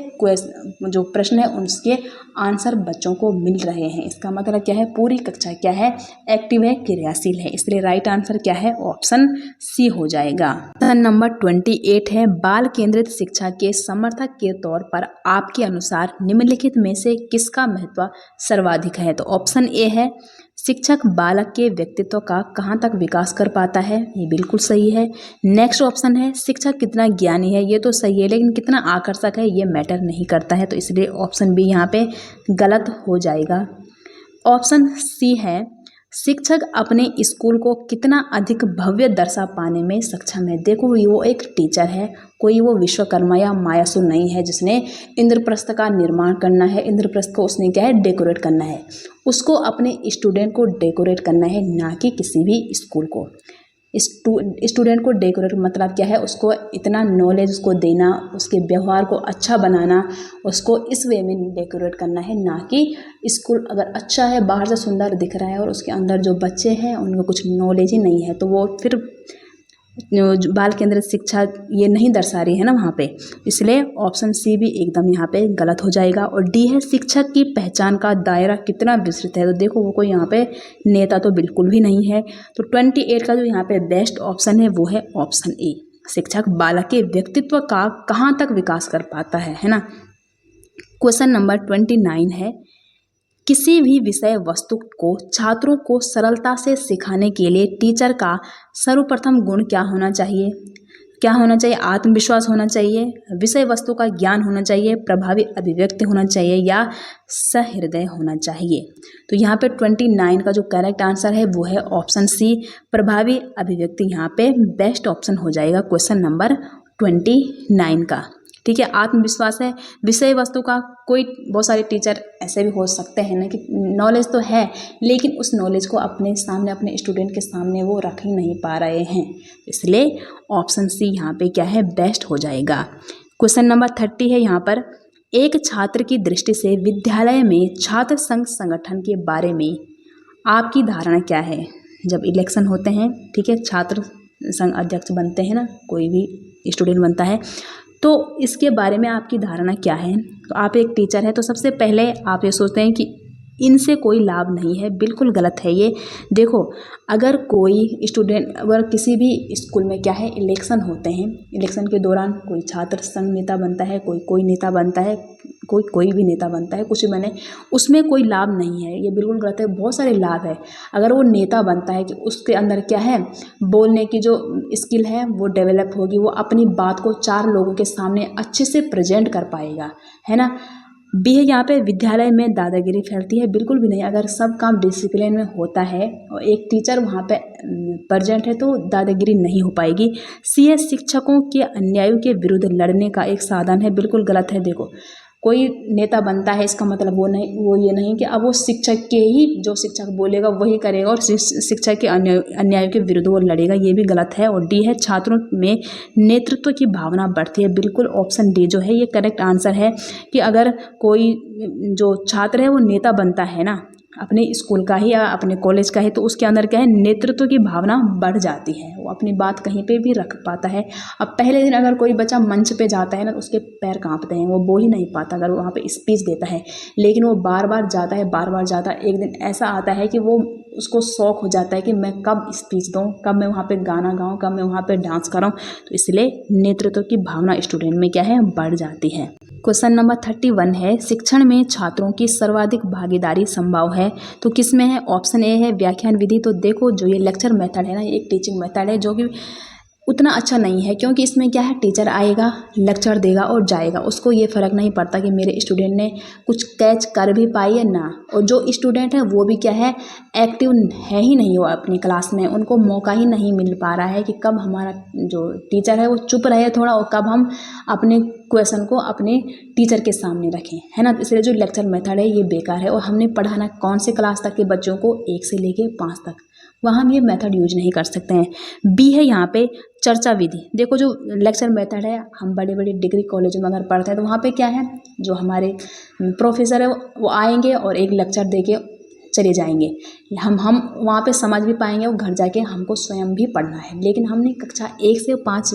जो प्रश्न है उसके आंसर बच्चों को मिल रहे हैं। इसका मतलब क्या है, पूरी कक्षा क्या है एक्टिव है, क्रियाशील है। इसलिए राइट आंसर क्या है, ऑप्शन सी हो जाएगा। क्वेश्चन नंबर 28 है, बाल केंद्रित शिक्षा के समर्थक के तौर पर आपके अनुसार निम्नलिखित में से किसका महत्व सर्वाधिक है। तो ऑप्शन ए है शिक्षक बालक के व्यक्तित्व का कहाँ तक विकास कर पाता है, ये बिल्कुल सही है। नेक्स्ट ऑप्शन है शिक्षक कितना ज्ञानी है, ये तो सही है, लेकिन कितना आकर्षक है ये मैटर नहीं करता है, तो इसलिए ऑप्शन बी यहाँ पे गलत हो जाएगा। ऑप्शन सी है शिक्षक अपने स्कूल को कितना अधिक भव्य दर्शा पाने में सक्षम है। देखो वो एक टीचर है, कोई वो विश्वकर्मा या मायासुर नहीं है जिसने इंद्रप्रस्थ का निर्माण करना है, इंद्रप्रस्थ को उसने क्या है डेकोरेट करना है, उसको अपने स्टूडेंट को डेकोरेट करना है, ना कि किसी भी स्कूल को। स्टूडेंट को डेकोरेट मतलब क्या है, उसको इतना नॉलेज उसको देना, उसके व्यवहार को अच्छा बनाना, उसको इस वे में डेकोरेट करना है, ना कि स्कूल अगर अच्छा है, बाहर से सुंदर दिख रहा है और उसके अंदर जो बच्चे हैं उनको कुछ नॉलेज ही नहीं है, तो वो फिर जो बाल केंद्रित शिक्षा ये नहीं दर्शा रही है ना वहाँ पे। इसलिए ऑप्शन सी भी एकदम यहाँ पे गलत हो जाएगा। और डी है शिक्षक की पहचान का दायरा कितना विस्तृत है, तो देखो वो कोई यहाँ पे नेता तो बिल्कुल भी नहीं है। तो 28 का जो यहाँ पे बेस्ट ऑप्शन है वो है ऑप्शन ए, शिक्षक बालक के व्यक्तित्व का कहाँ तक विकास कर पाता है ना। क्वेश्चन नंबर 29 है, किसी भी विषय वस्तु को छात्रों को सरलता से सिखाने के लिए टीचर का सर्वप्रथम गुण क्या होना चाहिए? क्या होना चाहिए? आत्मविश्वास होना चाहिए, विषय वस्तु का ज्ञान होना चाहिए, प्रभावी अभिव्यक्ति होना चाहिए या सहृदय होना चाहिए। तो यहाँ पे 29 का जो करेक्ट आंसर है वो है ऑप्शन सी, प्रभावी अभिव्यक्ति यहाँ पे बेस्ट ऑप्शन हो जाएगा क्वेश्चन नंबर 29 का। ठीक है, आत्मविश्वास है, विषय वस्तु का कोई बहुत सारे टीचर ऐसे भी हो सकते हैं ना कि नॉलेज तो है लेकिन उस नॉलेज को अपने सामने अपने स्टूडेंट के सामने वो रख ही नहीं पा रहे हैं, इसलिए ऑप्शन सी यहाँ पे क्या है बेस्ट हो जाएगा। क्वेश्चन नंबर 30 है यहाँ पर, एक छात्र की दृष्टि से विद्यालय में छात्र संघ संगठन के बारे में आपकी धारणा क्या है? जब इलेक्शन होते हैं, ठीक है, छात्र संघ अध्यक्ष बनते हैं ना, कोई भी स्टूडेंट बनता है, तो इसके बारे में आपकी धारणा क्या है? तो आप एक टीचर हैं तो सबसे पहले आप ये सोचते हैं कि इनसे कोई लाभ नहीं है, बिल्कुल गलत है ये। देखो, अगर कोई स्टूडेंट, अगर किसी भी स्कूल में क्या है इलेक्शन होते हैं, इलेक्शन के दौरान कोई छात्र संघ नेता बनता है, कोई नेता बनता है, कोई भी नेता बनता है, कुछ भी बने, उसमें कोई लाभ नहीं है, ये बिल्कुल गलत है। बहुत सारे लाभ है। अगर वो नेता बनता है कि उसके अंदर क्या है, बोलने की जो स्किल है वो डेवलप होगी, वो अपनी बात को 4 लोगों के सामने अच्छे से प्रेजेंट कर पाएगा, है ना। बी है यहाँ पे, विद्यालय में दादागिरी फैलती है, बिल्कुल भी नहीं। अगर सब काम डिसिप्लिन में होता है और एक टीचर वहाँ पे प्रेजेंट है तो दादागिरी नहीं हो पाएगी। सी है, शिक्षकों के अन्यायों के विरुद्ध लड़ने का एक साधन है, बिल्कुल गलत है। देखो, कोई नेता बनता है इसका मतलब वो ये नहीं कि अब वो शिक्षक के ही, जो शिक्षक बोलेगा वही करेगा और शिक्षक के अन्याय के विरुद्ध वो लड़ेगा, ये भी गलत है। और डी है, छात्रों में नेतृत्व की भावना बढ़ती है, बिल्कुल ऑप्शन डी जो है ये करेक्ट आंसर है कि अगर कोई जो छात्र है वो नेता बनता है ना, अपने स्कूल का ही या अपने कॉलेज का है, तो उसके अंदर क्या है, नेतृत्व की भावना बढ़ जाती है, वो अपनी बात कहीं पे भी रख पाता है। अब पहले दिन अगर कोई बच्चा मंच पे जाता है ना तो उसके पैर कांपते हैं, वो बोल ही नहीं पाता अगर वो वहाँ पे स्पीच देता है, लेकिन वो बार बार जाता है, बार बार जाता है, एक दिन ऐसा आता है कि वो उसको शौक हो जाता है कि मैं कब स्पीच दूँ, कब मैं वहाँ पे गाना गाऊँ, कब मैं वहाँ पे डांस कराऊँ। तो इसलिए नेतृत्व की भावना स्टूडेंट में क्या है, बढ़ जाती है। क्वेश्चन नंबर 31 है, शिक्षण में छात्रों की सर्वाधिक भागीदारी संभव है, तो किस में है? ऑप्शन ए है व्याख्यान विधि। तो देखो, जो ये लेक्चर मेथड है ना, ये एक टीचिंग मेथड है जो कि उतना अच्छा नहीं है, क्योंकि इसमें क्या है, टीचर आएगा, लेक्चर देगा और जाएगा, उसको ये फ़र्क नहीं पड़ता कि मेरे स्टूडेंट ने कुछ कैच कर भी पाई है ना। और जो स्टूडेंट है वो भी क्या है, एक्टिव है ही नहीं, वो अपनी क्लास में, उनको मौका ही नहीं मिल पा रहा है कि कब हमारा जो टीचर है वो चुप रहे थोड़ा और कब हम अपने क्वेश्चन को अपने टीचर के सामने रखें, है ना। इसलिए जो लेक्चर मेथड है ये बेकार है। और हमने पढ़ाना कौन से क्लास तक के बच्चों को, 1 से लेके 5 तक, वहाँ हम ये मेथड यूज नहीं कर सकते हैं। बी है यहाँ पे चर्चा विधि। देखो, जो लेक्चर मेथड है, हम बड़े बड़े डिग्री कॉलेज में अगर पढ़ते हैं तो वहाँ पे क्या है, जो हमारे प्रोफेसर है वो आएंगे और एक लेक्चर देके चले जाएंगे, हम वहाँ पे समझ भी पाएंगे और घर जाके हमको स्वयं भी पढ़ना है। लेकिन हमने कक्षा 1 से 5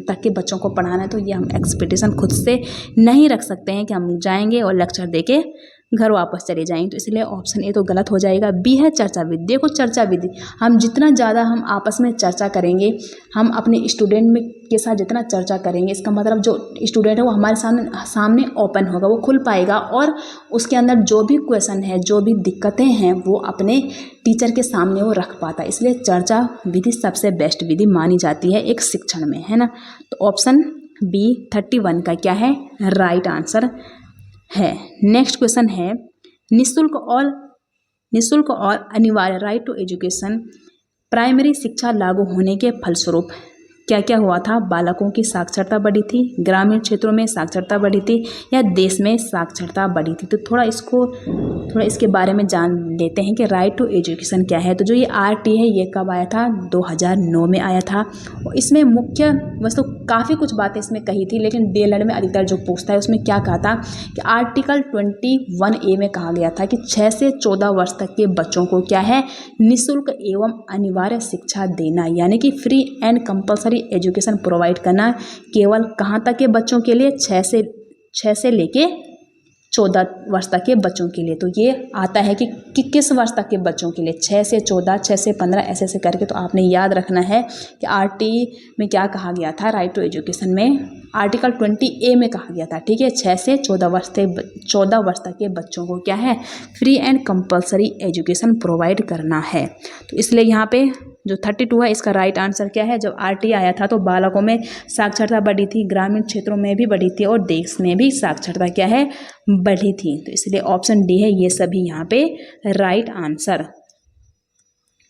तक के बच्चों को पढ़ाना है, तो ये हम एक्सपेक्टेशन खुद से नहीं रख सकते हैं कि हम जाएंगे और लेक्चर देके घर वापस चले जाएंगे। तो इसलिए ऑप्शन ए तो गलत हो जाएगा। बी है चर्चा विधि। देखो, चर्चा विधि, हम जितना ज़्यादा हम आपस में चर्चा करेंगे, हम अपने स्टूडेंट में के साथ जितना चर्चा करेंगे, इसका मतलब जो स्टूडेंट है वो हमारे सामने ओपन होगा, वो खुल पाएगा और उसके अंदर जो भी क्वेश्चन है, जो भी दिक्कतें हैं, वो अपने टीचर के सामने वो रख पाता है। इसलिए चर्चा विधि सबसे बेस्ट विधि मानी जाती है एक शिक्षण में, है ना। तो ऑप्शन बी 31 का क्या है, राइट आंसर है। नेक्स्ट क्वेश्चन है, निःशुल्क और अनिवार्य राइट टू एजुकेशन प्राइमरी शिक्षा लागू होने के फलस्वरूप क्या क्या हुआ था? बालकों की साक्षरता बढ़ी थी, ग्रामीण क्षेत्रों में साक्षरता बढ़ी थी, या देश में साक्षरता बढ़ी थी। तो थोड़ा इसके बारे में जान लेते हैं कि राइट टू एजुकेशन क्या है। तो जो ये RT है ये कब आया था? 2009 में आया था। और इसमें मुख्य वस्तु काफ़ी कुछ बातें इसमें कही थी, लेकिन DLED में अधिकतर जो पूछता है उसमें क्या कहा था कि आर्टिकल 21A में कहा गया था कि 6 से 14 वर्ष तक के बच्चों को क्या है? निःशुल्क एवं अनिवार्य शिक्षा देना, यानी कि free and compulsory education provide करना। केवल कहाँ तक के बच्चों के लिए? 6 से लेके 14 वर्ष तक के बच्चों के लिए। तो ये आता है कि किस वर्ष तक के बच्चों के लिए? 6 से 14, 6 से 15, ऐसे ऐसे करके। तो आपने याद रखना है कि RT में क्या कहा गया था? राइट टू एजुकेशन में आर्टिकल 20A में कहा गया था, ठीक है। 6 से 14 वर्ष तक के बच्चों को क्या है? Free and compulsory education provide करना है। तो इसलिए यहाँ पे जो 32 है इसका राइट आंसर क्या है? जब RT आया था तो बालकों में साक्षरता बढ़ी थी, ग्रामीण क्षेत्रों में भी बढ़ी थी और देश में भी साक्षरता क्या है? बढ़ी थी। तो इसलिए ऑप्शन D है ये सभी यहाँ पे राइट आंसर।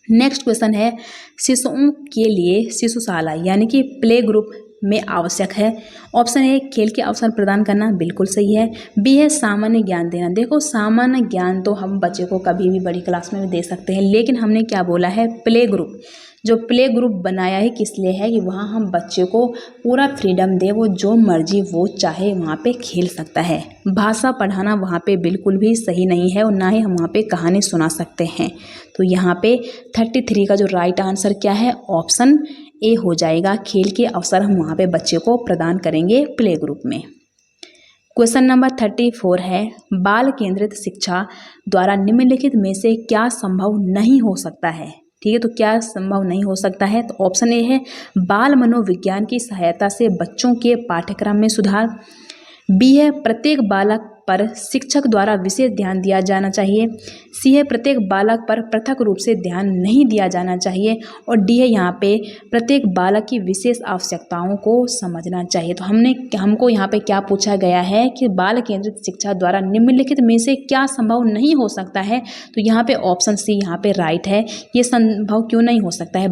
नेक्स्ट क्वेश्चन है, शिशुओं के लिए शिशुशाला यानी कि प्ले ग्रुप में आवश्यक है। ऑप्शन A खेल के अवसर प्रदान करना, बिल्कुल सही है। B है सामान्य ज्ञान देना। देखो सामान्य ज्ञान तो हम बच्चे को कभी भी बड़ी क्लास में भी दे सकते हैं, लेकिन हमने क्या बोला है? Play group. जो प्ले ग्रुप बनाया है किस लिए है? कि वहाँ हम बच्चे को पूरा फ्रीडम दे, वो जो मर्जी वो चाहे वहाँ पे खेल सकता है। भाषा पढ़ाना वहाँ पे बिल्कुल भी सही नहीं है और ना ही हम वहाँ पे कहानी सुना सकते हैं। तो यहाँ पे 33 का जो राइट आंसर क्या है? ऑप्शन A हो जाएगा। खेल के अवसर हम वहाँ पे बच्चे को प्रदान करेंगे प्ले ग्रुप में। क्वेश्चन नंबर 34 है, बाल केंद्रित शिक्षा द्वारा निम्नलिखित में से क्या संभव नहीं हो सकता है? ठीक है, तो क्या संभव नहीं हो सकता है? तो ऑप्शन A है बाल मनोविज्ञान की सहायता से बच्चों के पाठ्यक्रम में सुधार। B है प्रत्येक बालक पर शिक्षक द्वारा विशेष ध्यान दिया जाना चाहिए। C है प्रत्येक बालक पर पृथक रूप से ध्यान नहीं दिया जाना चाहिए। और D है यहाँ पे प्रत्येक बालक की विशेष आवश्यकताओं को समझना चाहिए। तो हमको यहाँ पे क्या पूछा गया है कि बाल केंद्रित शिक्षा द्वारा निम्नलिखित में से क्या संभव नहीं हो सकता है? तो यहाँ पे ऑप्शन C यहाँ पे राइट है। ये संभव क्यों नहीं हो सकता है?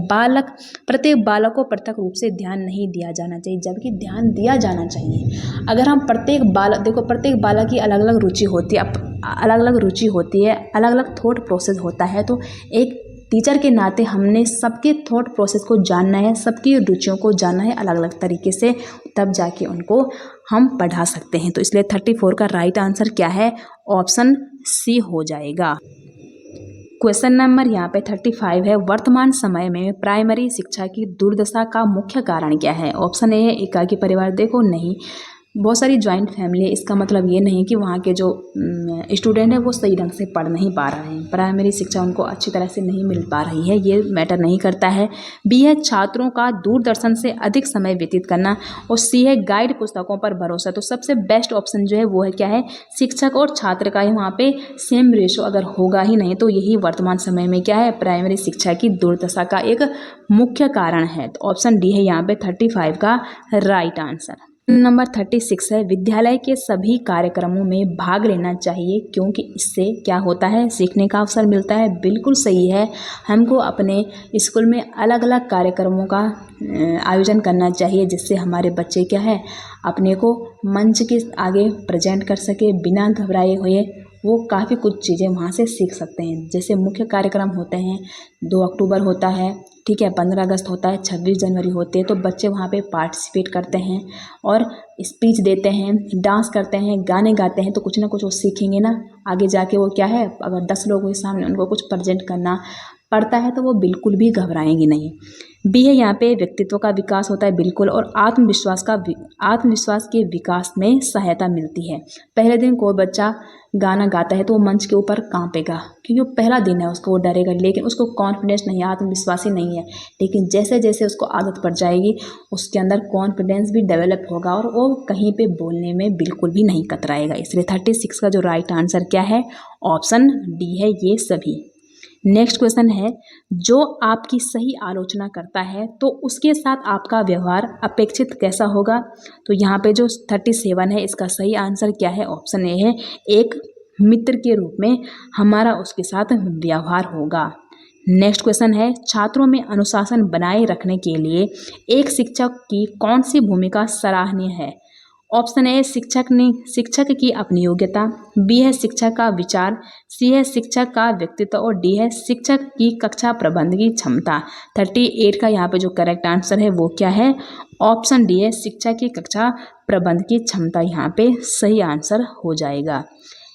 प्रत्येक बालक को पृथक रूप से ध्यान नहीं दिया जाना चाहिए, जबकि ध्यान दिया जाना चाहिए। अगर हम प्रत्येक बालक की अलग अलग रुचि होती है, अलग अलग थॉट प्रोसेस होता है। तो एक टीचर के नाते हमने सबके थॉट प्रोसेस को जानना है, सबकी रुचियों को जानना है अलग अलग तरीके से, तब जाके उनको हम पढ़ा सकते हैं। तो इसलिए 34 का राइट आंसर क्या है? ऑप्शन C हो जाएगा। क्वेश्चन नंबर यहाँ पे 35 है, वर्तमान समय में प्राइमरी शिक्षा की दुर्दशा का मुख्य कारण क्या है? ऑप्शन A है एकाकी परिवार। देखो नहीं, बहुत सारी जॉइंट फैमिली है, इसका मतलब ये नहीं कि वहाँ के जो स्टूडेंट है वो सही ढंग से पढ़ नहीं पा रहे हैं, प्राइमरी शिक्षा उनको अच्छी तरह से नहीं मिल पा रही है, ये मैटर नहीं करता है। B है छात्रों का दूरदर्शन से अधिक समय व्यतीत करना। और C है गाइड पुस्तकों पर भरोसा। तो सबसे बेस्ट ऑप्शन जो है वो है क्या है? शिक्षक और छात्र का ही वहाँ पे सेम रेशो अगर होगा ही नहीं तो यही वर्तमान समय में क्या है? प्राइमरी शिक्षा की दुर्दशा का एक मुख्य कारण है। तो ऑप्शन D है यहाँ पे 35 का राइट आंसर। नंबर 36 है, विद्यालय के सभी कार्यक्रमों में भाग लेना चाहिए क्योंकि इससे क्या होता है? सीखने का अवसर मिलता है। बिल्कुल सही है, हमको अपने स्कूल में अलग अलग कार्यक्रमों का आयोजन करना चाहिए, जिससे हमारे बच्चे क्या है? अपने को मंच के आगे प्रेजेंट कर सके बिना घबराए हुए। वो काफ़ी कुछ चीज़ें वहाँ से सीख सकते हैं। जैसे मुख्य कार्यक्रम होते हैं, 2 अक्टूबर होता है, ठीक है, 15 अगस्त होता है, 26 जनवरी होते हैं। तो बच्चे वहाँ पे पार्टिसिपेट करते हैं और स्पीच देते हैं, डांस करते हैं, गाने गाते हैं। तो कुछ ना कुछ वो सीखेंगे ना, आगे जाके वो क्या है? अगर 10 लोगों के सामने उनको कुछ प्रेजेंट करना पड़ता है तो वो बिल्कुल भी घबराएंगे नहीं। B है यहाँ पे व्यक्तित्व का विकास होता है, बिल्कुल। और आत्मविश्वास के विकास में सहायता मिलती है। पहले दिन कोई बच्चा गाना गाता है तो वो मंच के ऊपर कांपेगा क्योंकि वो पहला दिन है, उसको वो डरेगा, लेकिन उसको कॉन्फिडेंस नहीं है, आत्मविश्वास ही नहीं है। लेकिन जैसे जैसे उसको आदत पड़ जाएगी उसके अंदर कॉन्फिडेंस भी डेवलप होगा और वो कहीं पे बोलने में बिल्कुल भी नहीं कतराएगा। इसलिए 36 का जो राइट आंसर क्या है? ऑप्शन D है ये सभी। नेक्स्ट क्वेश्चन है, जो आपकी सही आलोचना करता है तो उसके साथ आपका व्यवहार अपेक्षित कैसा होगा? तो यहाँ पे जो 37 है इसका सही आंसर क्या है? ऑप्शन A है एक मित्र के रूप में हमारा उसके साथ व्यवहार होगा। नेक्स्ट क्वेश्चन है, छात्रों में अनुशासन बनाए रखने के लिए एक शिक्षक की कौन सी भूमिका सराहनीय है? ऑप्शन ए शिक्षक की अपनी योग्यता, बी है शिक्षक का विचार, सी है शिक्षक का व्यक्तित्व और डी है शिक्षक की कक्षा प्रबंध की क्षमता। 38 का यहाँ पे जो करेक्ट आंसर है वो क्या है? ऑप्शन डी है शिक्षक की कक्षा प्रबंध की क्षमता यहाँ पे सही आंसर हो जाएगा।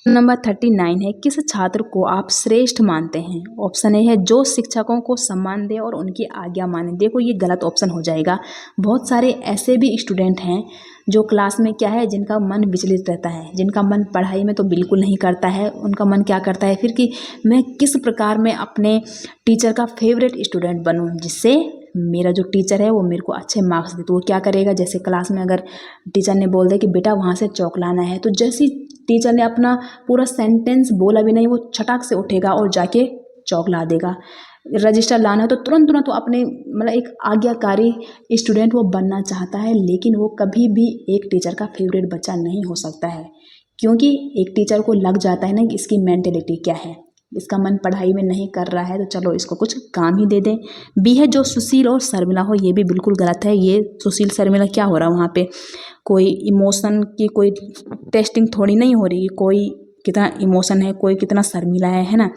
नंबर 39 है, किस छात्र को आप श्रेष्ठ मानते हैं? ऑप्शन ए है जो शिक्षकों को सम्मान दे और उनकी आज्ञा माने। देखो ये गलत ऑप्शन हो जाएगा। बहुत सारे ऐसे भी स्टूडेंट हैं जो क्लास में क्या है, जिनका मन विचलित रहता है, जिनका मन पढ़ाई में तो बिल्कुल नहीं करता है। उनका मन क्या करता है फिर कि मैं किस प्रकार में अपने टीचर का फेवरेट स्टूडेंट बनूं, जिससे मेरा जो टीचर है वो मेरे को अच्छे मार्क्स दे। तो वो क्या करेगा, जैसे क्लास में अगर टीचर ने बोल दिया कि बेटा वहाँ से चौक लाना है, तो जैसे टीचर ने अपना पूरा सेंटेंस बोला भी नहीं, वो छटाक से उठेगा और जाके चौक ला देगा। रजिस्टर लाना है तो तुरंत वो अपने मतलब एक आज्ञाकारी स्टूडेंट वो बनना चाहता है, लेकिन वो कभी भी एक टीचर का फेवरेट बच्चा नहीं हो सकता है, क्योंकि एक टीचर को लग जाता है ना कि इसकी मेंटेलिटी क्या है, इसका मन पढ़ाई में नहीं कर रहा है तो चलो इसको कुछ काम ही दे दें। बी है जो सुशील और शर्मिला हो। ये भी बिल्कुल गलत है। ये सुशील शर्मिला क्या हो रहा है वहाँ पे, कोई इमोशन की कोई टेस्टिंग थोड़ी नहीं हो रही, कोई कितना इमोशन है, कोई कितना शर्मिला है ना।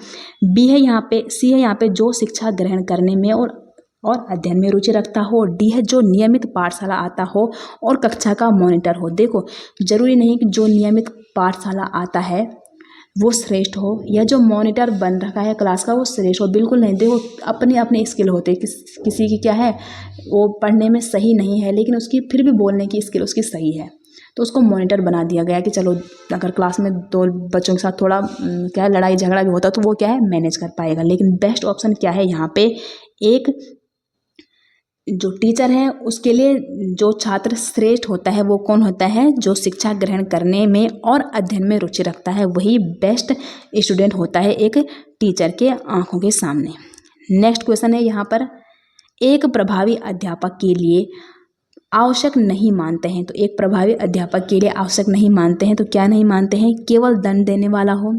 बी है यहाँ पे, सी है यहाँ पे जो शिक्षा ग्रहण करने में और अध्ययन में रुचि रखता हो। डी है जो नियमित पाठशाला आता हो और कक्षा का मॉनिटर हो। देखो जरूरी नहीं कि जो नियमित पाठशाला आता है वो श्रेष्ठ हो या जो मॉनिटर बन रखा है क्लास का वो श्रेष्ठ हो, बिल्कुल नहीं। देखो अपने अपने स्किल होते हैं, किसी की क्या है वो पढ़ने में सही नहीं है लेकिन उसकी फिर भी बोलने की स्किल उसकी सही है, तो उसको मॉनिटर बना दिया गया कि चलो अगर क्लास में दो बच्चों के साथ थोड़ा क्या है लड़ाई झगड़ा भी होता तो वो क्या है मैनेज कर पाएगा। लेकिन बेस्ट ऑप्शन क्या है यहाँ पे, एक जो टीचर है उसके लिए जो छात्र श्रेष्ठ होता है वो कौन होता है, जो शिक्षा ग्रहण करने में और अध्ययन में रुचि रखता है, वही बेस्ट स्टूडेंट होता है एक टीचर के आंखों के सामने। नेक्स्ट क्वेश्चन है यहाँ पर, एक प्रभावी अध्यापक के लिए आवश्यक नहीं मानते हैं। तो एक प्रभावी अध्यापक के लिए आवश्यक नहीं मानते हैं तो क्या नहीं मानते हैं, केवल दंड देने वाला हो,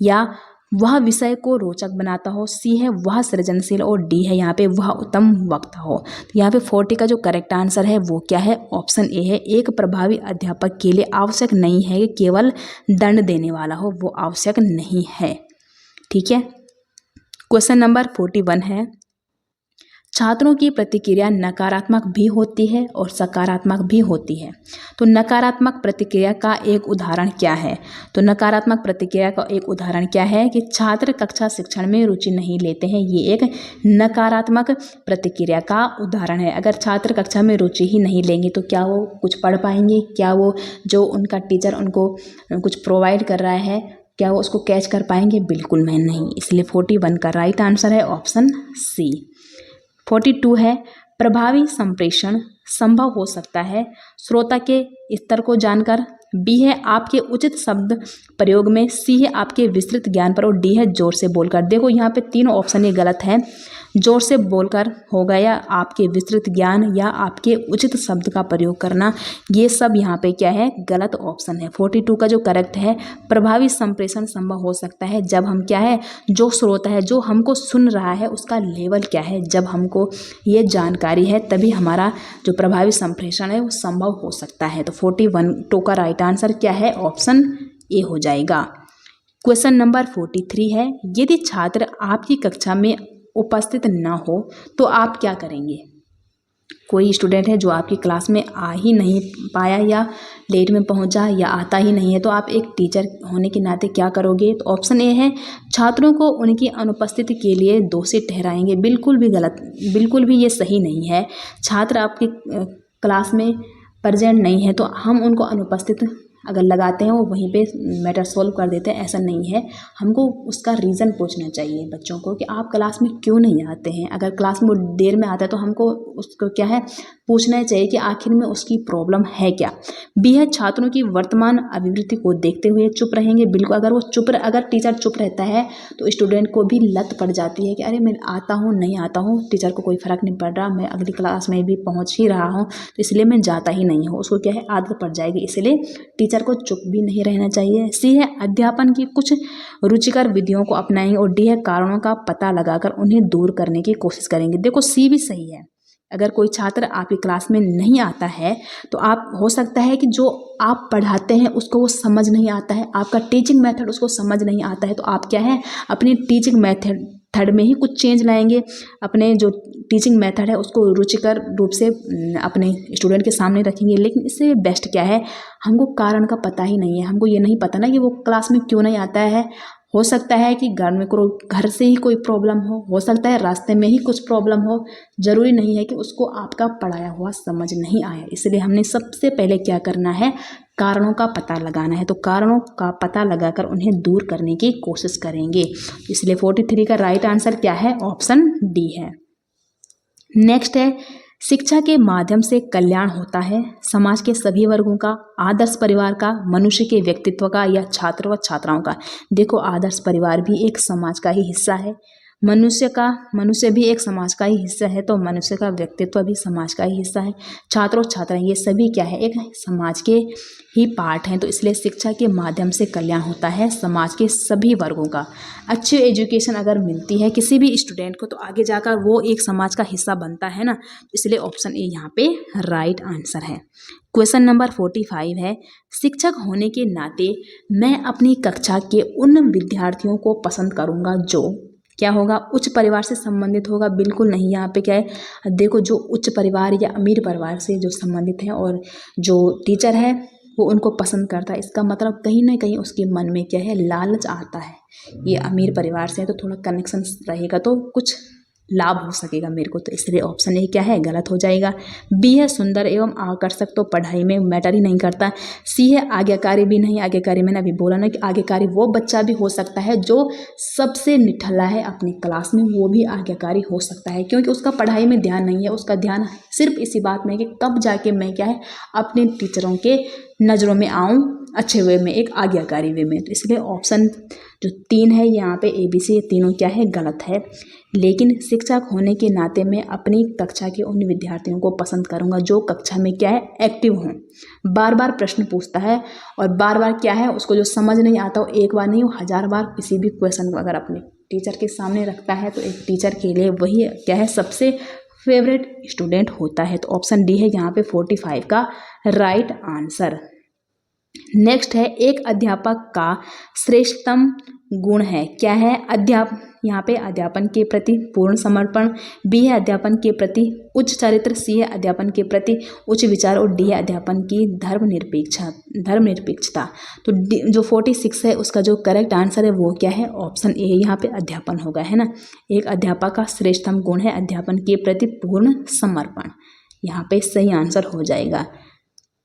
या वह विषय को रोचक बनाता हो, सी है वह सृजनशील और डी है यहाँ पे वह उत्तम वक्ता हो। तो यहाँ पे 40 का जो करेक्ट आंसर है वो क्या है, ऑप्शन ए है, एक प्रभावी अध्यापक के लिए आवश्यक नहीं है कि केवल दंड देने वाला हो, वो आवश्यक नहीं है। ठीक है। क्वेश्चन नंबर 41 है, छात्रों की प्रतिक्रिया नकारात्मक भी होती है और सकारात्मक भी होती है। तो नकारात्मक प्रतिक्रिया का एक उदाहरण क्या है? तो नकारात्मक प्रतिक्रिया का एक उदाहरण क्या है कि छात्र कक्षा शिक्षण में रुचि नहीं लेते हैं। ये एक नकारात्मक प्रतिक्रिया का उदाहरण है। अगर छात्र कक्षा में रुचि ही नहीं लेंगे तो क्या वो कुछ पढ़ पाएंगे? क्या वो जो उनका टीचर उनको कुछ प्रोवाइड कर रहा है क्या वो उसको कैच कर पाएंगे? बिल्कुल मैं नहीं। इसलिए 41 का राइट आंसर है ऑप्शन सी। 42 है, प्रभावी संप्रेषण संभव हो सकता है श्रोता के स्तर को जानकर। बी है आपके उचित शब्द प्रयोग में, सी है आपके विस्तृत ज्ञान पर और डी है जोर से बोलकर। देखो यहाँ पे तीनों ऑप्शन ये गलत है। जोर से बोलकर होगा या आपके विस्तृत ज्ञान या आपके उचित शब्द का प्रयोग करना, ये सब यहाँ पे क्या है, गलत ऑप्शन है। 42 का जो करेक्ट है, प्रभावी संप्रेषण संभव हो सकता है जब हम क्या है, जो श्रोता है जो हमको सुन रहा है उसका लेवल क्या है, जब हमको ये जानकारी है तभी हमारा जो प्रभावी संप्रेषण है वो संभव हो सकता है। तो 41 का राइट आंसर क्या है, ऑप्शन ए हो जाएगा। क्वेश्चन नंबर 43 है, यदि छात्र आपकी कक्षा में उपस्थित ना हो तो आप क्या करेंगे? कोई स्टूडेंट है जो आपकी क्लास में आ ही नहीं पाया या लेट में पहुंचा या आता ही नहीं है, तो आप एक टीचर होने के नाते क्या करोगे? तो ऑप्शन ए है, छात्रों को उनकी अनुपस्थिति के लिए दोषी ठहराएंगे। बिल्कुल भी गलत, बिल्कुल भी ये सही नहीं है। छात्र आपकी क्लास में प्रेजेंट नहीं है तो हम उनको अनुपस्थित अगर लगाते हैं वो वहीं पे मैटर सॉल्व कर देते हैं, ऐसा नहीं है। हमको उसका रीज़न पूछना चाहिए बच्चों को कि आप क्लास में क्यों नहीं आते हैं। अगर क्लास में वो देर में आता है तो हमको उसको क्या है पूछना चाहिए कि आखिर में उसकी प्रॉब्लम है क्या। बी है, छात्रों की वर्तमान अभिवृत्ति को देखते हुए चुप रहेंगे। बिल्कुल, अगर टीचर चुप रहता है तो स्टूडेंट को भी लत पड़ जाती है कि अरे मैं आता हूँ नहीं आता हूँ, टीचर को कोई फ़र्क नहीं पड़ रहा, मैं अगली क्लास में भी पहुँच ही रहा हूँ तो इसलिए मैं जाता ही नहीं हूँ। उसको क्या है आदत पड़ जाएगी। इसलिए टीचर को चुप भी नहीं रहना चाहिए। सी है अध्यापन की कुछ रुचिकर विधियों को अपनाएंगे। और डी है कारणों का पता लगाकर उन्हें दूर करने की कोशिश करेंगे। देखो सी भी सही है। अगर कोई छात्र आपकी क्लास में नहीं आता है तो आप हो सकता है कि जो आप पढ़ाते हैं उसको वो समझ नहीं आता है, आपका टीचिंग मेथड उसको समझ नहीं आता है, तो आप क्या है अपनी टीचिंग मेथड में ही कुछ चेंज लाएंगे। अपने जो टीचिंग मेथड है उसको रुचिकर रूप से अपने स्टूडेंट के सामने रखेंगे। लेकिन इससे बेस्ट क्या है, हमको कारण का पता ही नहीं है, हमको ये नहीं पता ना कि वो क्लास में क्यों नहीं आता है। हो सकता है कि घर से ही कोई प्रॉब्लम हो सकता है रास्ते में ही कुछ प्रॉब्लम हो, जरूरी नहीं है कि उसको आपका पढ़ाया हुआ समझ नहीं आया। इसलिए हमने सबसे पहले क्या करना है, कारणों का पता लगाना है। तो कारणों का पता लगाकर उन्हें दूर करने की कोशिश करेंगे। इसलिए 43 का राइट आंसर क्या है, ऑप्शन डी है। नेक्स्ट है शिक्षा के माध्यम से कल्याण होता है समाज के सभी वर्गों का, आदर्श परिवार का, मनुष्य के व्यक्तित्व का या छात्र व छात्राओं का। देखो आदर्श परिवार भी एक समाज का ही हिस्सा है, मनुष्य भी एक समाज का ही हिस्सा है, तो मनुष्य का व्यक्तित्व भी समाज का ही हिस्सा है। छात्र और छात्राएं ये सभी क्या है, एक समाज के ही पार्ट हैं। तो इसलिए शिक्षा के माध्यम से कल्याण होता है समाज के सभी वर्गों का। अच्छी एजुकेशन अगर मिलती है किसी भी स्टूडेंट को तो आगे जाकर वो एक समाज का हिस्सा बनता है ना, इसलिए ऑप्शन ए यहाँ पे राइट आंसर है। क्वेश्चन नंबर 45 है शिक्षक होने के नाते मैं अपनी कक्षा के उन विद्यार्थियों को पसंद करूँगा जो क्या होगा, उच्च परिवार से संबंधित होगा। बिल्कुल नहीं, यहाँ पे क्या है, देखो जो उच्च परिवार या अमीर परिवार से जो संबंधित है और जो टीचर है वो उनको पसंद करता है, इसका मतलब कहीं ना कहीं उसके मन में क्या है, लालच आता है। ये अमीर परिवार से है तो थोड़ा कनेक्शन रहेगा तो कुछ लाभ हो सकेगा मेरे को, तो इसलिए ऑप्शन ए क्या है, गलत हो जाएगा। बी है सुंदर एवं आकर्षक, तो पढ़ाई में मैटर ही नहीं करता। सी है आज्ञाकारी भी नहीं, आज्ञाकारी मैंने अभी बोला ना कि आज्ञाकारी वो बच्चा भी हो सकता है जो सबसे निठल्ला है अपनी क्लास में, वो भी आज्ञाकारी हो सकता है क्योंकि उसका पढ़ाई में ध्यान नहीं है, उसका ध्यान सिर्फ इसी बात में है कि कब जाके मैं क्या है अपने टीचरों के नज़रों में आऊँ अच्छे वे में, एक आज्ञाकारी वे में। तो इसलिए ऑप्शन जो 3 है यहाँ पे ABC, ये तीनों क्या है, गलत है। लेकिन शिक्षक होने के नाते मैं अपनी कक्षा के उन विद्यार्थियों को पसंद करूँगा जो कक्षा में क्या है, एक्टिव हों, बार बार प्रश्न पूछता है और बार बार क्या है उसको जो समझ नहीं आता वो एक बार नहीं, वो 1000 बार किसी भी क्वेश्चन को अगर अपने टीचर के सामने रखता है तो एक टीचर के लिए वही क्या है, सबसे फेवरेट स्टूडेंट होता है। तो ऑप्शन डी है यहाँ पे 45 का राइट आंसर। नेक्स्ट है एक अध्यापक का श्रेष्ठतम गुण है, क्या है, यहाँ पे अध्यापन के प्रति पूर्ण समर्पण। बी है अध्यापन के प्रति उच्च चरित्र। सी है अध्यापन के प्रति उच्च विचार और डी है अध्यापन की धर्मनिरपेक्षता। तो जो 46 है उसका जो करेक्ट आंसर है वो क्या है, ऑप्शन ए यहाँ पे अध्यापन होगा, है ना। एक अध्यापक का श्रेष्ठतम गुण है अध्यापन के प्रति पूर्ण समर्पण, यहाँ पे सही आंसर हो जाएगा।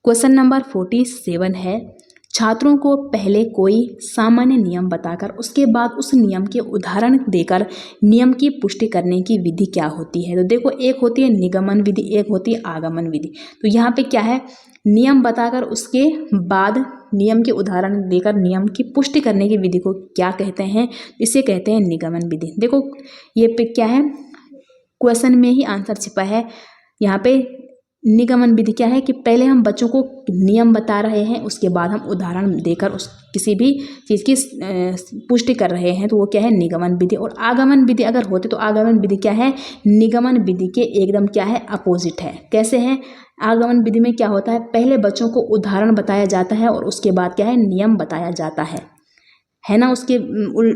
क्वेश्चन नंबर 47 है छात्रों को पहले कोई सामान्य नियम बताकर उसके बाद उस नियम के उदाहरण देकर नियम की पुष्टि करने की विधि क्या होती है। तो देखो एक होती है निगमन विधि, एक होती है आगमन विधि। तो यहाँ पे क्या है, नियम बताकर उसके बाद नियम के उदाहरण देकर नियम की पुष्टि करने की विधि को क्या कहते हैं, इसे कहते हैं निगमन विधि। देखो ये पे क्या है, क्वेश्चन में ही आंसर छिपा है। यहाँ पे निगमन विधि क्या है कि पहले हम बच्चों को नियम बता रहे हैं, उसके बाद हम उदाहरण देकर उस किसी भी चीज़ की पुष्टि कर रहे हैं, तो वो क्या है, निगमन विधि। और आगमन विधि अगर होती तो आगमन विधि क्या है, निगमन विधि के एकदम क्या है, अपोजिट है। कैसे है, आगमन विधि में क्या होता है, पहले बच्चों को उदाहरण बताया जाता है और उसके बाद क्या है, नियम बताया जाता है ना। उसके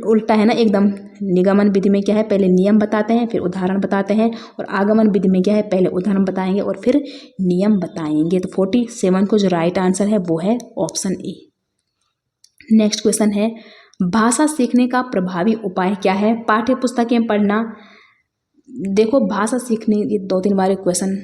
उल्टा है ना एकदम। निगमन विधि में क्या है, पहले नियम बताते हैं फिर उदाहरण बताते हैं, और आगमन विधि में क्या है, पहले उदाहरण बताएंगे और फिर नियम बताएंगे। तो 47 को जो राइट आंसर है वो है ऑप्शन ए। नेक्स्ट क्वेश्चन है भाषा सीखने का प्रभावी उपाय क्या है। पाठ्य पुस्तकें पढ़ना। देखो भाषा सीखने, ये 2-3 बार क्वेश्चन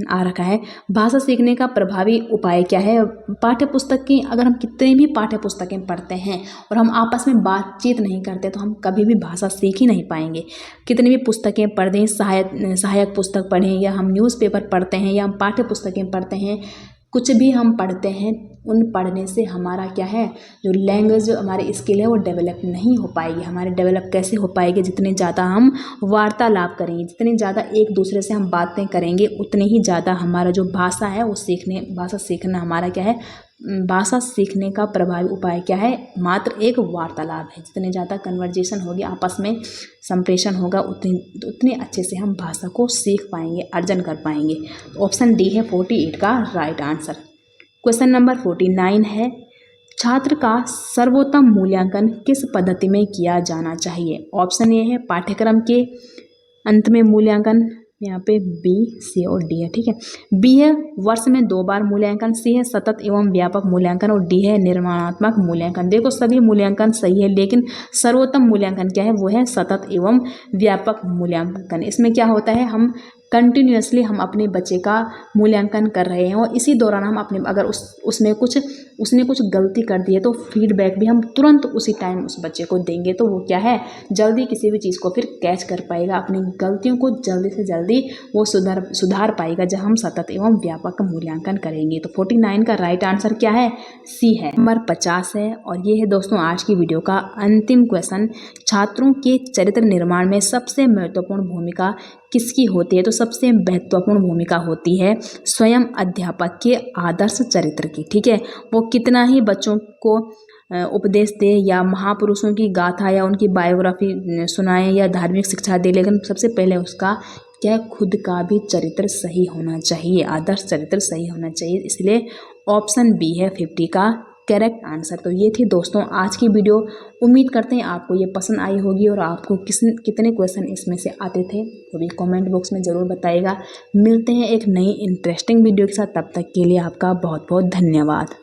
आ रखा है। भाषा सीखने का प्रभावी उपाय क्या है। पाठ्य पुस्तक की अगर हम कितनी भी पाठ्य पुस्तकें पढ़ते हैं और हम आपस में बातचीत नहीं करते तो हम कभी भी भाषा सीख ही नहीं पाएंगे। कितनी भी पुस्तकें पढ़ दें, सहायक पुस्तक पढ़ें या हम न्यूज़पेपर पढ़ते हैं या हम पाठ्य पुस्तकें पढ़ते हैं, कुछ भी हम पढ़ते हैं, उन पढ़ने से हमारा क्या है, जो लैंग्वेज जो हमारी स्किल है वो डेवलप नहीं हो पाएगी। हमारे डेवलप कैसे हो पाएगी, जितने ज़्यादा हम वार्तालाप करेंगे, जितने ज़्यादा एक दूसरे से हम बातें करेंगे, उतने ही ज़्यादा हमारा जो भाषा है वो भाषा सीखना हमारा क्या है, भाषा सीखने का प्रभावी उपाय क्या है? मात्र एक वार्तालाप है। जितने ज़्यादा कन्वर्जेशन होगी, आपस में संप्रेषण होगा, उतने अच्छे से हम भाषा को सीख पाएंगे, अर्जन कर पाएंगे। तो ऑप्शन डी है 48 का राइट आंसर। क्वेश्चन नंबर 49 है, छात्र का सर्वोत्तम मूल्यांकन किस पद्धति में किया जाना चाहिए? ऑप्शन ए है पाठ्यक्रम के अंत में मूल्यांकन, यहाँ पे बी, सी और डी है। ठीक है, बी है वर्ष में 2 बार मूल्यांकन, सी है सतत एवं व्यापक मूल्यांकन और डी है निर्माणात्मक मूल्यांकन। देखो सभी मूल्यांकन सही है, लेकिन सर्वोत्तम मूल्यांकन क्या है? वो है सतत एवं व्यापक मूल्यांकन। इसमें क्या होता है, हम कंटिन्यूसली हम अपने बच्चे का मूल्यांकन कर रहे हैं और इसी दौरान हम अपने अगर उसने कुछ गलती कर दी है तो फीडबैक भी हम तुरंत उसी टाइम उस बच्चे को देंगे, तो वो क्या है, जल्दी किसी भी चीज़ को फिर कैच कर पाएगा, अपनी गलतियों को जल्दी से जल्दी वो सुधार पाएगा जब हम सतत एवं व्यापक मूल्यांकन करेंगे। तो 49 का राइट आंसर क्या है? सी है। नंबर 50 है और ये है दोस्तों आज की वीडियो का अंतिम क्वेश्चन, छात्रों के चरित्र निर्माण में सबसे महत्वपूर्ण भूमिका किसकी होती है? तो सबसे महत्वपूर्ण भूमिका होती है स्वयं अध्यापक के आदर्श चरित्र की। ठीक है, वो कितना ही बच्चों को उपदेश दे या महापुरुषों की गाथा या उनकी बायोग्राफी सुनाए या धार्मिक शिक्षा दे, लेकिन सबसे पहले उसका क्या है, खुद का भी चरित्र सही होना चाहिए, आदर्श चरित्र सही होना चाहिए। इसलिए ऑप्शन बी है 50 का करेक्ट आंसर। तो ये थी दोस्तों आज की वीडियो। उम्मीद करते हैं आपको ये पसंद आई होगी और आपको कितने क्वेश्चन इसमें से आते थे वो भी कमेंट बॉक्स में ज़रूर बताइएगा। मिलते हैं एक नई इंटरेस्टिंग वीडियो के साथ, तब तक के लिए आपका बहुत बहुत धन्यवाद।